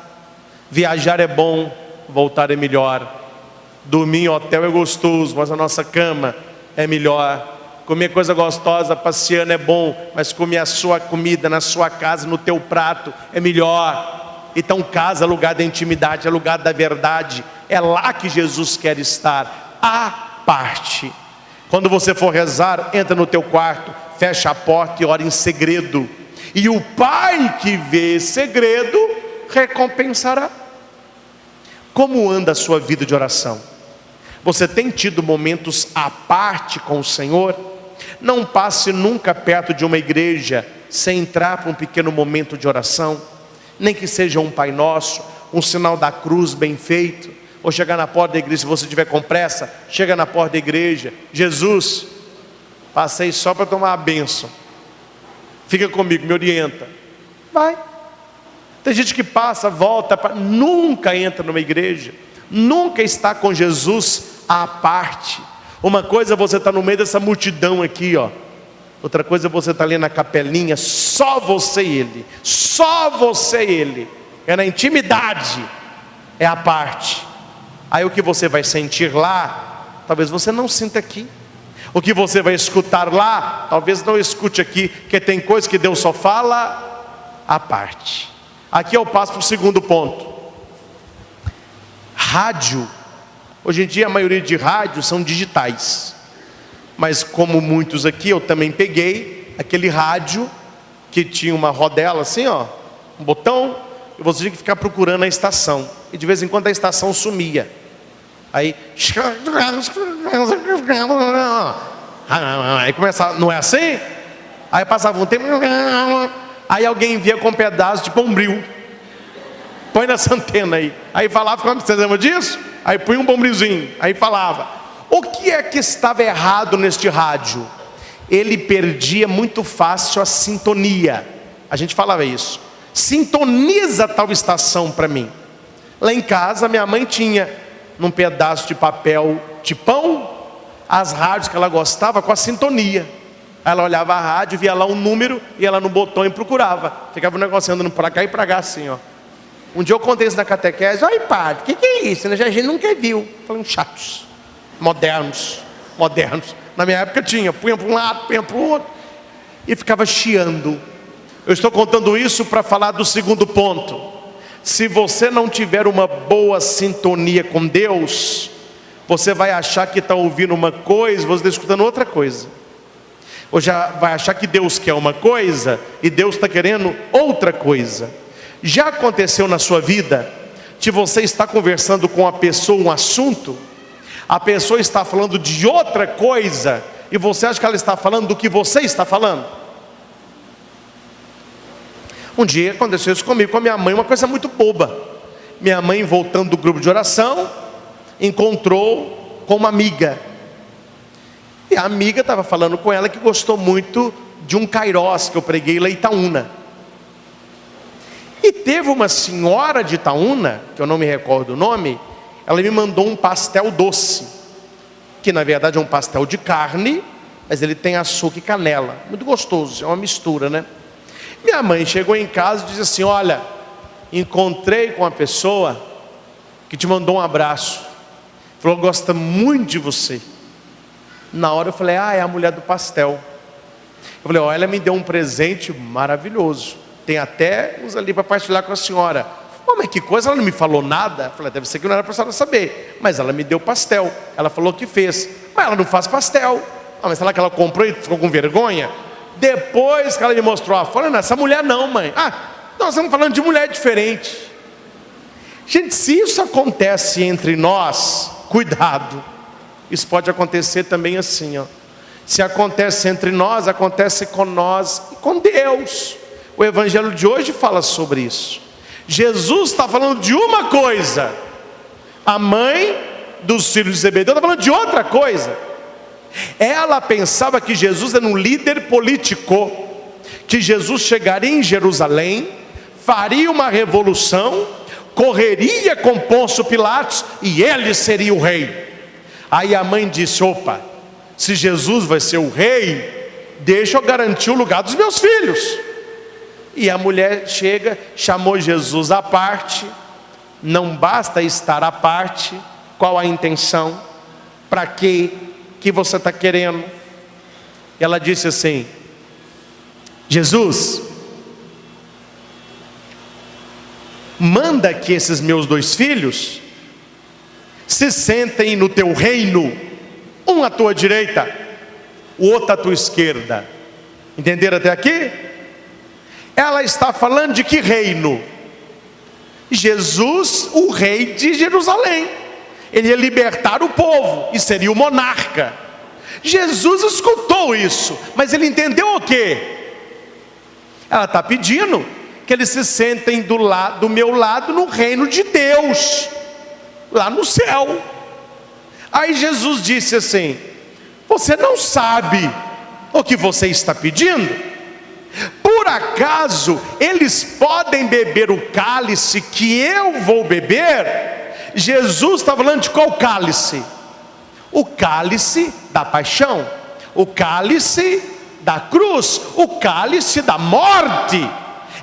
Viajar é bom, voltar é melhor. Dormir em hotel é gostoso, mas a nossa cama é melhor. Comer coisa gostosa passeando é bom, mas comer a sua comida na sua casa, no teu prato, é melhor. Então casa é lugar da intimidade, é lugar da verdade. É lá que Jesus quer estar, à parte. Quando você for rezar, entra no teu quarto, fecha a porta e ora em segredo. E o Pai que vê segredo, recompensará. Como anda a sua vida de oração? Você tem tido momentos à parte com o Senhor? Não passe nunca perto de uma igreja sem entrar para um pequeno momento de oração. Nem que seja um Pai Nosso, um sinal da cruz bem feito. Ou chegar na porta da igreja, se você estiver com pressa, chega na porta da igreja. Jesus, passei só para tomar a bênção. Fica comigo, me orienta. Vai. Tem gente que passa, volta, nunca entra numa igreja. Nunca está com Jesus à parte. Uma coisa é você estar no meio dessa multidão aqui, ó. Outra coisa é você estar ali na capelinha, só você e Ele. Só você e Ele. É na intimidade, é à parte. Aí o que você vai sentir lá, talvez você não sinta aqui. O que você vai escutar lá, talvez não escute aqui, porque tem coisa que Deus só fala à parte. Aqui eu passo para o segundo ponto. Rádio. Hoje em dia a maioria de rádios são digitais. Mas como muitos aqui, eu também peguei aquele rádio que tinha uma rodela assim, ó, um botão, e você tinha que ficar procurando a estação. E de vez em quando a estação sumia. Aí começava, não é assim? Aí passava um tempo, aí alguém via com um pedaço de bombril. Põe nessa antena aí. Aí falava, você lembra disso? Aí põe um bombrilzinho, aí falava. O que é que estava errado neste rádio? Ele perdia muito fácil a sintonia. A gente falava isso. Sintoniza tal estação para mim. Lá em casa minha mãe tinha num pedaço de papel de pão as rádios que ela gostava com a sintonia. Ela olhava a rádio, via lá um número, ia lá no botão e procurava. Ficava um negócio andando para cá e para cá assim, ó. Um dia eu contei isso na catequese. Oi, padre, o que é isso? A gente nunca viu. Falei, chatos, modernos. Na minha época tinha, punha para um lado, punha para o outro, e ficava chiando. Eu estou contando isso para falar do segundo ponto. Se você não tiver uma boa sintonia com Deus, você vai achar que está ouvindo uma coisa, você está escutando outra coisa. Ou já vai achar que Deus quer uma coisa e Deus está querendo outra coisa. Já aconteceu na sua vida de você estar conversando com a pessoa um assunto, a pessoa está falando de outra coisa e você acha que ela está falando do que você está falando? Um dia aconteceu isso comigo, com a minha mãe, uma coisa muito boba. Minha mãe, voltando do grupo de oração, encontrou com uma amiga. E a amiga estava falando com ela que gostou muito de um kairós que eu preguei lá em Itaúna. E teve uma senhora de Itaúna, que eu não me recordo o nome, ela me mandou um pastel doce, que na verdade é um pastel de carne, mas ele tem açúcar e canela, muito gostoso, é uma mistura, né? Minha mãe chegou em casa e disse assim, olha, encontrei com uma pessoa que te mandou um abraço, falou, gosta muito de você. Na hora eu falei, é a mulher do pastel. Eu falei, ela me deu um presente maravilhoso, tem até uns ali para partilhar com a senhora. Mas que coisa, ela não me falou nada. Eu falei, deve ser que não era para a senhora saber, mas ela me deu pastel, ela falou que fez, mas ela não faz pastel. Mas será que ela comprou e ficou com vergonha? Depois que ela me mostrou a foto, essa mulher não, mãe. Nós estamos falando de mulher diferente. Gente, se isso acontece entre nós, cuidado. Isso pode acontecer também assim, ó. Se acontece entre nós, acontece com nós e com Deus. O evangelho de hoje fala sobre isso. Jesus está falando de uma coisa, a mãe dos filhos de Zebedeu está falando de outra coisa. Ela pensava que Jesus era um líder político, que Jesus chegaria em Jerusalém, faria uma revolução, correria com Pôncio Pilatos e ele seria o rei. Aí a mãe disse: opa, se Jesus vai ser o rei, deixa eu garantir o lugar dos meus filhos. E a mulher chega, chamou Jesus à parte. Não basta estar à parte. Qual a intenção? Para quê? Que você está querendo? Ela disse assim: Jesus, manda que esses meus 2 filhos se sentem no teu reino, um à tua direita, o outro à tua esquerda. Entenderam até aqui? Ela está falando de que reino? Jesus, o rei de Jerusalém. Ele ia libertar o povo e seria o monarca. Jesus escutou isso, mas ele entendeu o quê? Ela está pedindo que eles se sentem do meu lado no reino de Deus, lá no céu. Aí Jesus disse assim: você não sabe o que você está pedindo? Por acaso eles podem beber o cálice que eu vou beber? Jesus está falando de qual cálice? O cálice da paixão, o cálice da cruz, o cálice da morte.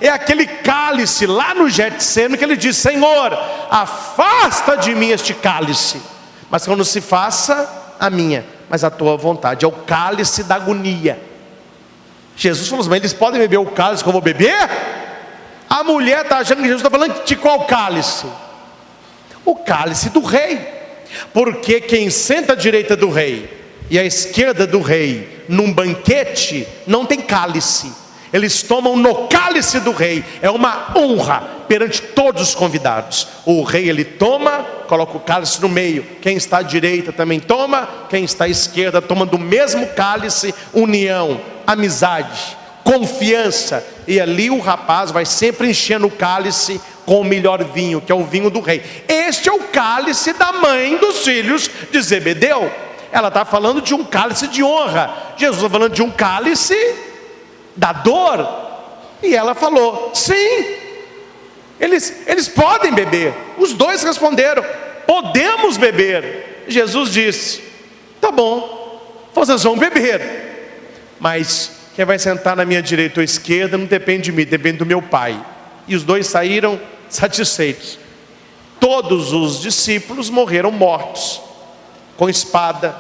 É aquele cálice lá no Getsemane que ele diz: Senhor, afasta de mim este cálice, mas que não se faça a minha, mas a tua vontade. É o cálice da agonia. Jesus falou assim: mas eles podem beber o cálice que eu vou beber? A mulher está achando que Jesus está falando de qual cálice? O cálice do rei. Porque quem senta à direita do rei e à esquerda do rei num banquete não tem cálice. Eles tomam no cálice do rei. É uma honra perante todos os convidados. O rei, ele toma, coloca o cálice no meio. Quem está à direita também toma. Quem está à esquerda toma do mesmo cálice. União, amizade, confiança. E ali o rapaz vai sempre enchendo o cálice com o melhor vinho, que é o vinho do rei. Este é o cálice da mãe dos filhos de Zebedeu. Ela está falando de um cálice de honra. Jesus está falando de um cálice da dor. E ela falou: sim, eles podem beber. Os 2 responderam: podemos beber. Jesus disse: tá bom, vocês vão beber, mas quem vai sentar na minha direita ou esquerda não depende de mim, depende do meu Pai. E os 2 saíram satisfeitos. Todos os discípulos morreram mortos, com espada,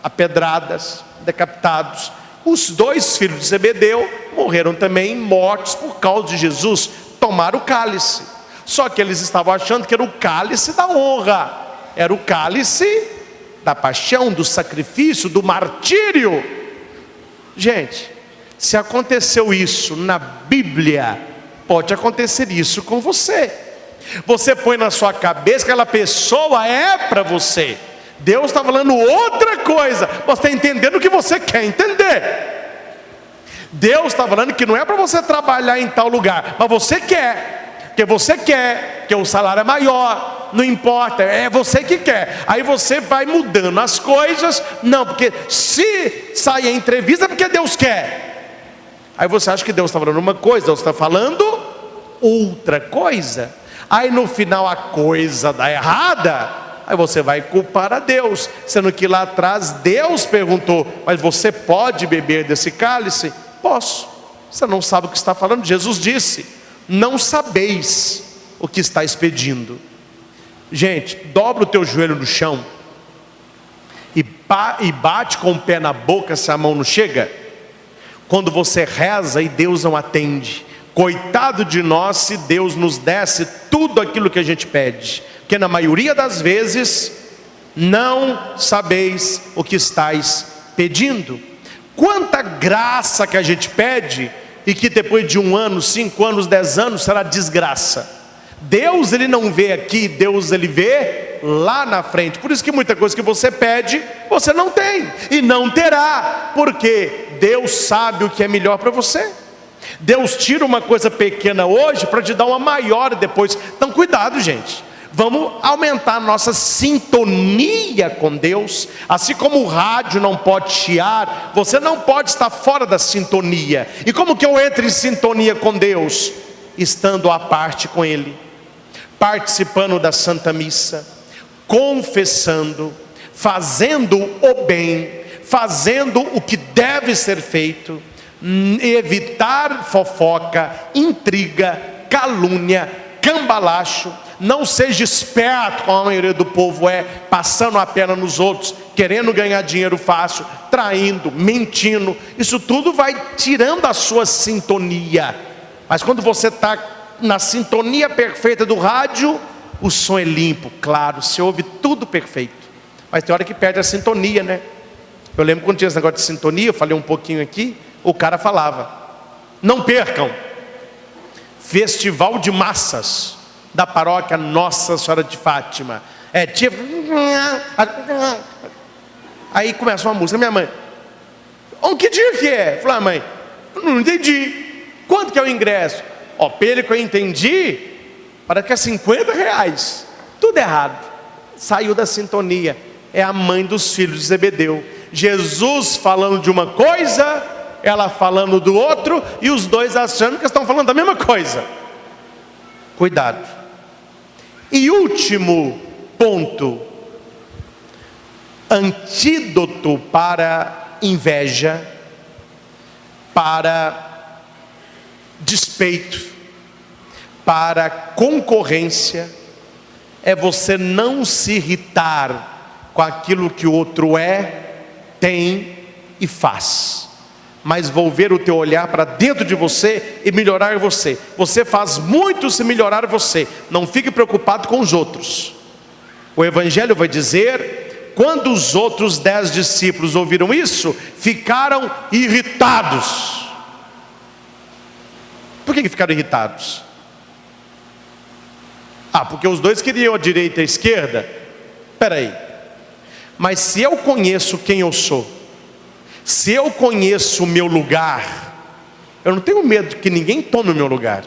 a pedradas, decapitados. Os 2 filhos de Zebedeu morreram também mortos por causa de Jesus tomar o cálice. Só que eles estavam achando que era o cálice da honra, era o cálice da paixão, do sacrifício, do martírio. Gente, se aconteceu isso na Bíblia, pode acontecer isso com você. Você põe na sua cabeça que aquela pessoa é para você. Deus está falando outra coisa. Você está entendendo o que você quer entender. Deus está falando que não é para você trabalhar em tal lugar, mas você quer, porque você quer, porque o salário é maior. Não importa, é você que quer. Aí você vai mudando as coisas. Não, porque se sair a entrevista é porque Deus quer. Aí você acha que Deus está falando uma coisa, Deus está falando outra coisa. Aí no final a coisa dá errada. Aí você vai culpar a Deus, sendo que lá atrás Deus perguntou: mas você pode beber desse cálice? Posso. Você não sabe o que está falando. Jesus disse: não sabeis o que estáis pedindo. Gente, dobra o teu joelho no chão e bate com o pé na boca se a mão não chega. Quando você reza e Deus não atende, coitado de nós se Deus nos desse tudo aquilo que a gente pede, porque na maioria das vezes não sabeis o que estáis pedindo. Quanta graça que a gente pede e que depois de 1 ano, 5 anos, 10 anos será desgraça. Deus, ele não vê aqui, Deus, ele vê lá na frente. Por isso que muita coisa que você pede, você não tem e não terá, porque Deus sabe o que é melhor para você. Deus tira uma coisa pequena hoje para te dar uma maior depois. Então cuidado, gente. Vamos aumentar a nossa sintonia com Deus. Assim como o rádio não pode chiar, você não pode estar fora da sintonia. E como que eu entro em sintonia com Deus? Estando à parte com Ele, participando da Santa Missa, confessando, fazendo o bem, fazendo o que deve ser feito, evitar fofoca, intriga, calúnia, cambalacho. Não seja esperto como a maioria do povo é, passando a perna nos outros, querendo ganhar dinheiro fácil, traindo, mentindo. Isso tudo vai tirando a sua sintonia. Mas quando você está na sintonia perfeita do rádio, o som é limpo, claro, você ouve tudo perfeito. Mas tem hora que perde a sintonia, né? Eu lembro quando tinha esse negócio de sintonia, eu falei um pouquinho aqui, o cara falava: não percam, festival de massas da paróquia Nossa Senhora de Fátima. É tipo... Aí começa uma música. Minha mãe: que dia que é? Eu falei: mãe, não entendi. Quanto que é o ingresso? Pelo que eu entendi, parece que é R$50. Tudo errado. Saiu da sintonia. É a mãe dos filhos de Zebedeu. Jesus falando de uma coisa, ela falando do outro, e os dois achando que estão falando da mesma coisa. Cuidado. E último ponto: antídoto para inveja, para despeito, para concorrência, é você não se irritar com aquilo que o outro é, tem e faz, mas volver o teu olhar para dentro de você e melhorar você. Você faz muito se melhorar você, não fique preocupado com os outros. O Evangelho vai dizer: quando os outros 10 discípulos ouviram isso, ficaram irritados. Por que ficaram irritados? Porque os dois queriam a direita e a esquerda. Espera aí, mas se eu conheço quem eu sou, se eu conheço o meu lugar, eu não tenho medo de que ninguém tome o meu lugar.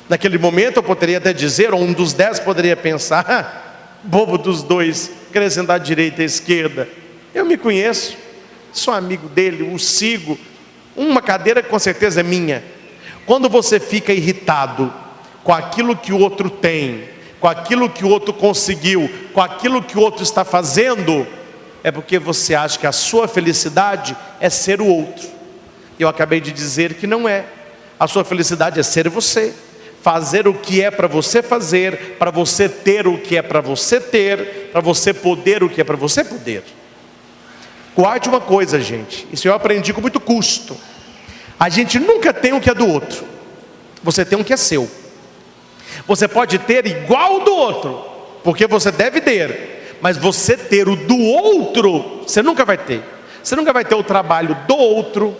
Naquele momento eu poderia até dizer, ou um dos 10 poderia pensar: bobo dos dois, querer sentar à direita e à esquerda. Eu me conheço, sou amigo dele, o sigo. Uma cadeira com certeza é minha. Quando você fica irritado com aquilo que o outro tem, com aquilo que o outro conseguiu, com aquilo que o outro está fazendo, é porque você acha que a sua felicidade é ser o outro. Eu acabei de dizer que não é. A sua felicidade é ser você, fazer o que é para você fazer, para você ter o que é para você ter, para você poder o que é para você poder. Guarde uma coisa, gente, isso eu aprendi com muito custo: a gente nunca tem o que é do outro, você tem o que é seu. Você pode ter igual do outro, porque você deve ter, mas você ter o do outro, você nunca vai ter. Você nunca vai ter o trabalho do outro,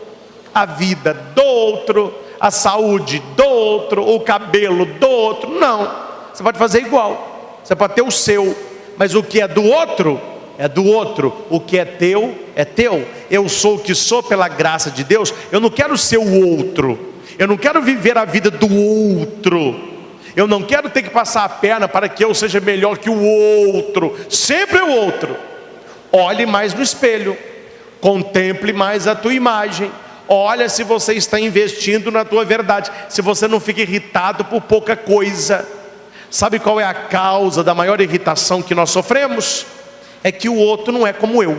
a vida do outro, a saúde do outro, o cabelo do outro. Não, você pode fazer igual, você pode ter o seu, mas o que é do outro, é do outro. O que é teu, é teu. Eu sou o que sou pela graça de Deus. Eu não quero ser o outro, eu não quero viver a vida do outro. Eu não quero ter que passar a perna para que eu seja melhor que o outro. Sempre o outro. Olhe mais no espelho, contemple mais a tua imagem, olha se você está investindo na tua verdade, se você não fica irritado por pouca coisa. Sabe qual é a causa da maior irritação que nós sofremos? É que o outro não é como eu.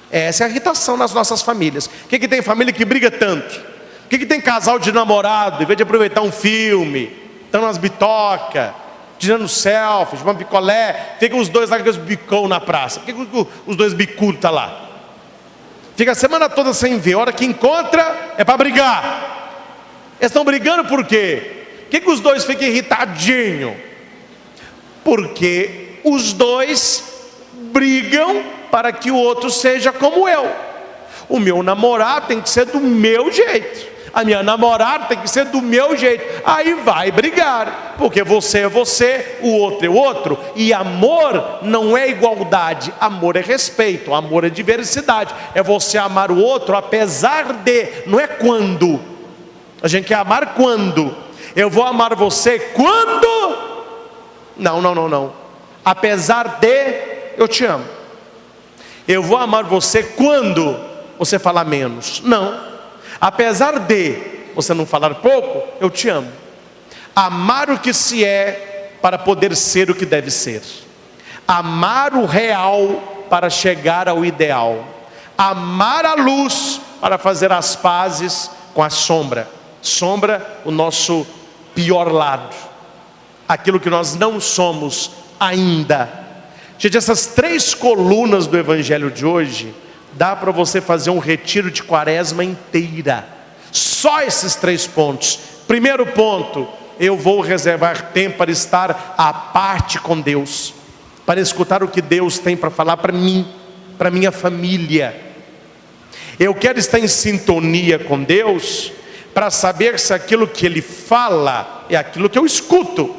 Essa é a irritação nas nossas famílias. Por que tem família que briga tanto? Por que tem casal de namorado, em vez de aproveitar um filme, estão nas bitocas, tirando selfie, uma picolé, ficam os dois lá com os bicão na praça? Por que os dois bicudos estão lá? Fica a semana toda sem ver, a hora que encontra é para brigar. Eles estão brigando por quê? Por que os dois ficam irritadinhos? Porque os dois brigam para que o outro seja como eu. O meu namorado tem que ser do meu jeito, A minha namorada tem que ser do meu jeito. Aí vai brigar, porque você é você, o outro é o outro. E amor não é igualdade, amor é respeito, amor é diversidade. É você amar o outro apesar de, não é quando. A gente quer amar quando. Eu vou amar você quando? Não. Apesar de, eu te amo. Eu vou amar você quando você falar menos. Não. Apesar de você não falar pouco, eu te amo. Amar o que se é para poder ser o que deve ser. Amar o real para chegar ao ideal. Amar a luz para fazer as pazes com a sombra. Sombra, o nosso pior lado. Aquilo que nós não somos ainda. Gente, essas 3 colunas do evangelho de hoje, dá para você fazer um retiro de quaresma inteira. Só esses 3 pontos. Primeiro ponto, eu vou reservar tempo para estar à parte com Deus, para escutar o que Deus tem para falar para mim, para minha família. Eu quero estar em sintonia com Deus, para saber se aquilo que Ele fala é aquilo que eu escuto.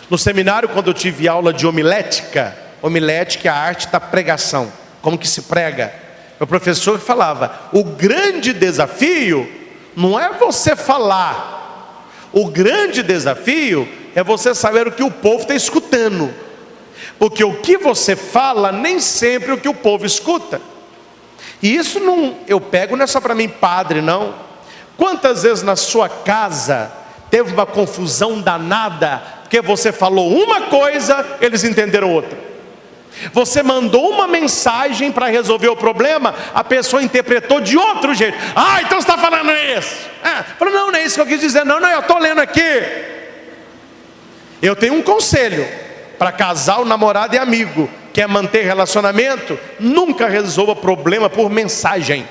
No seminário, quando eu tive aula de homilética é a arte da pregação, como que se prega. Meu professor falava, o grande desafio não é você falar, o grande desafio é você saber o que o povo está escutando, porque o que você fala nem sempre é o que o povo escuta. E isso não, eu pego não é só para mim padre não. Quantas vezes na sua casa teve uma confusão danada, porque você falou uma coisa, eles entenderam outra. Você mandou uma mensagem para resolver o problema, a pessoa interpretou de outro jeito. Então você está falando isso. Falou, não é isso que eu quis dizer. Não, eu estou lendo aqui. Eu tenho um conselho para casal, namorado e amigo. Quer manter relacionamento? Nunca resolva problema por mensagem,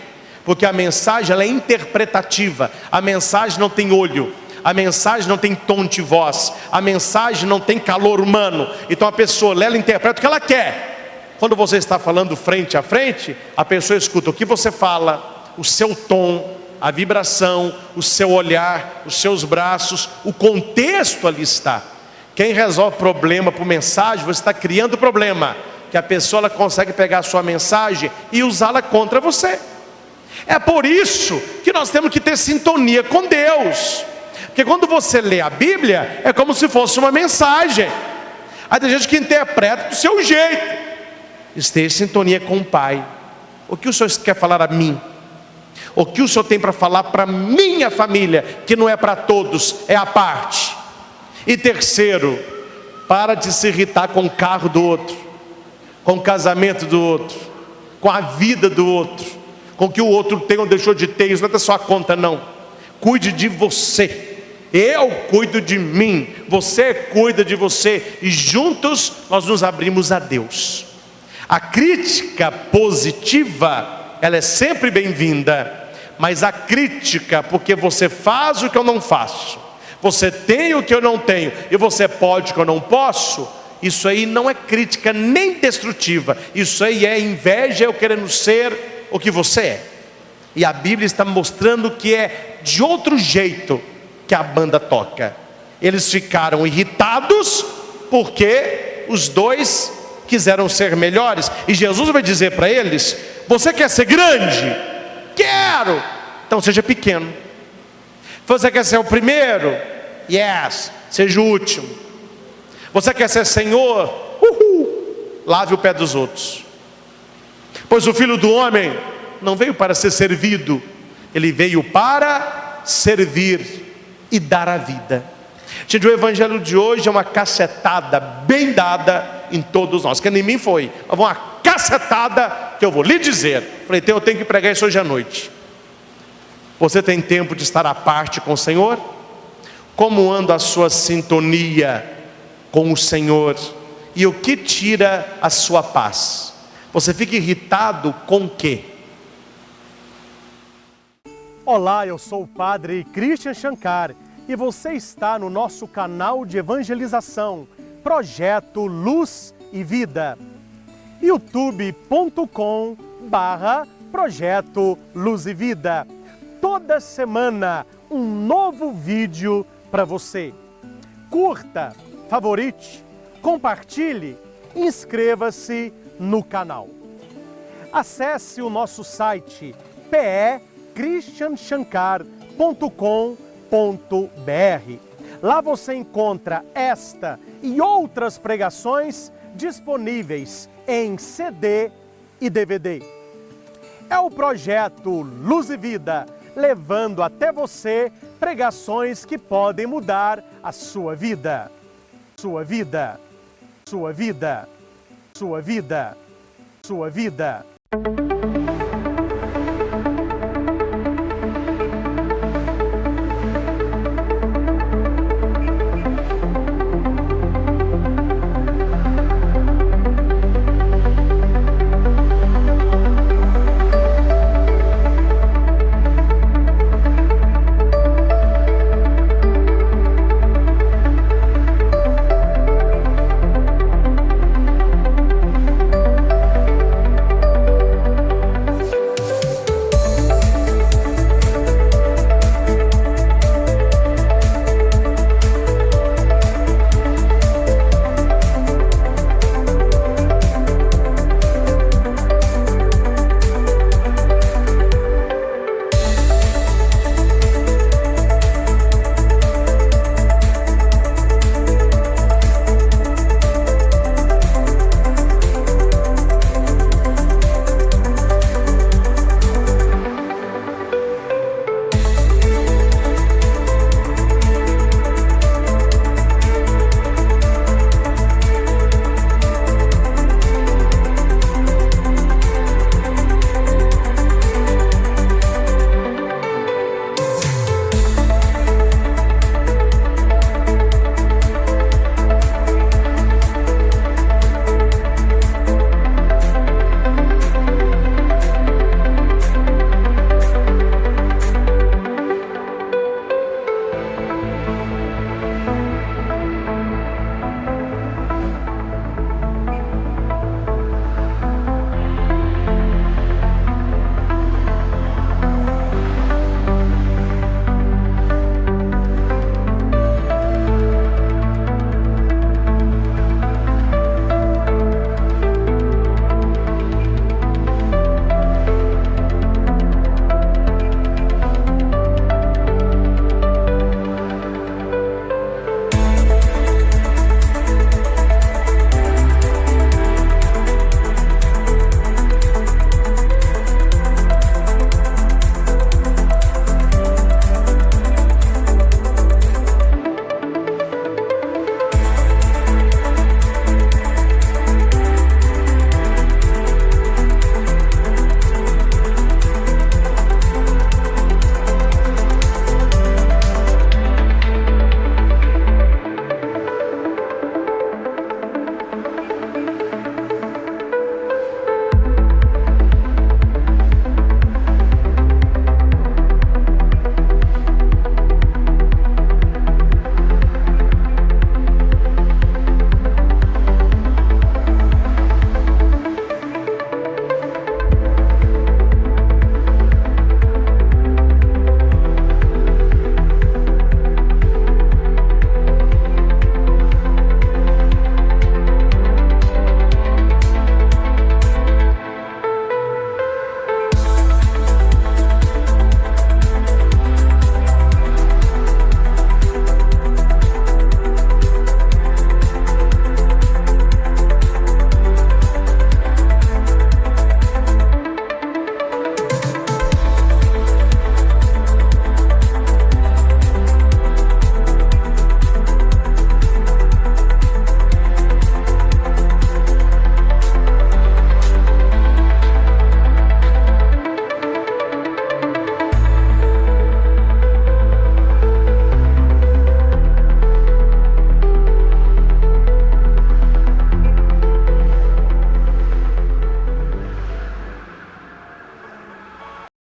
porque a mensagem ela é interpretativa. A mensagem não tem olho, a mensagem não tem tom de voz, a mensagem não tem calor humano. Então a pessoa, ela interpreta o que ela quer. Quando você está falando frente a frente, a pessoa escuta o que você fala, o seu tom, a vibração, o seu olhar, os seus braços, o contexto ali está. Quem resolve problema por mensagem, você está criando problema, que a pessoa ela consegue pegar a sua mensagem e usá-la contra você. É por isso que nós temos que ter sintonia com Deus. Porque quando você lê a Bíblia, é como se fosse uma mensagem. Aí tem gente que interpreta do seu jeito. Esteja em sintonia com o Pai. O que o Senhor quer falar a mim? O que o Senhor tem para falar para minha família, que não é para todos, é a parte. E terceiro, para de se irritar com o carro do outro, com o casamento do outro, com a vida do outro, com o que o outro tem ou deixou de ter. Isso não é da sua conta não. Cuide de você. Eu cuido de mim, você cuida de você, e juntos nós nos abrimos a Deus. A crítica positiva, ela é sempre bem-vinda, mas a crítica porque você faz o que eu não faço, você tem o que eu não tenho, e você pode o que eu não posso, isso aí não é crítica nem destrutiva, isso aí é inveja, eu querendo ser o que você é. E a Bíblia está mostrando que é de outro jeito que a banda toca. Eles ficaram irritados porque os dois quiseram ser melhores, e Jesus vai dizer para eles, você quer ser grande? Quero! Então seja pequeno. Você quer ser o primeiro? Yes! Seja o último. Você quer ser Senhor? Lave o pé dos outros. Pois o Filho do Homem não veio para ser servido, ele veio para servir e dar a vida. Gente, o evangelho de hoje é uma cacetada bem dada em todos nós, que nem mim foi, mas uma cacetada que eu vou lhe dizer. Falei, então eu tenho que pregar isso hoje à noite. Você tem tempo de estar à parte com o Senhor? Como anda a sua sintonia com o Senhor? E o que tira a sua paz? Você fica irritado com o quê? Olá, eu sou o Padre Christian Shankar e você está no nosso canal de evangelização, Projeto Luz e Vida. youtube.com/Projeto Luz e Vida. toda semana um novo vídeo para você. Curta, favorite, compartilhe, inscreva-se no canal. Acesse o nosso site pecristianshankar.com.br. Lá você encontra esta e outras pregações disponíveis em CD e DVD. É o projeto Luz e Vida, levando até você pregações que podem mudar a sua vida. Sua vida, sua vida, sua vida, sua vida.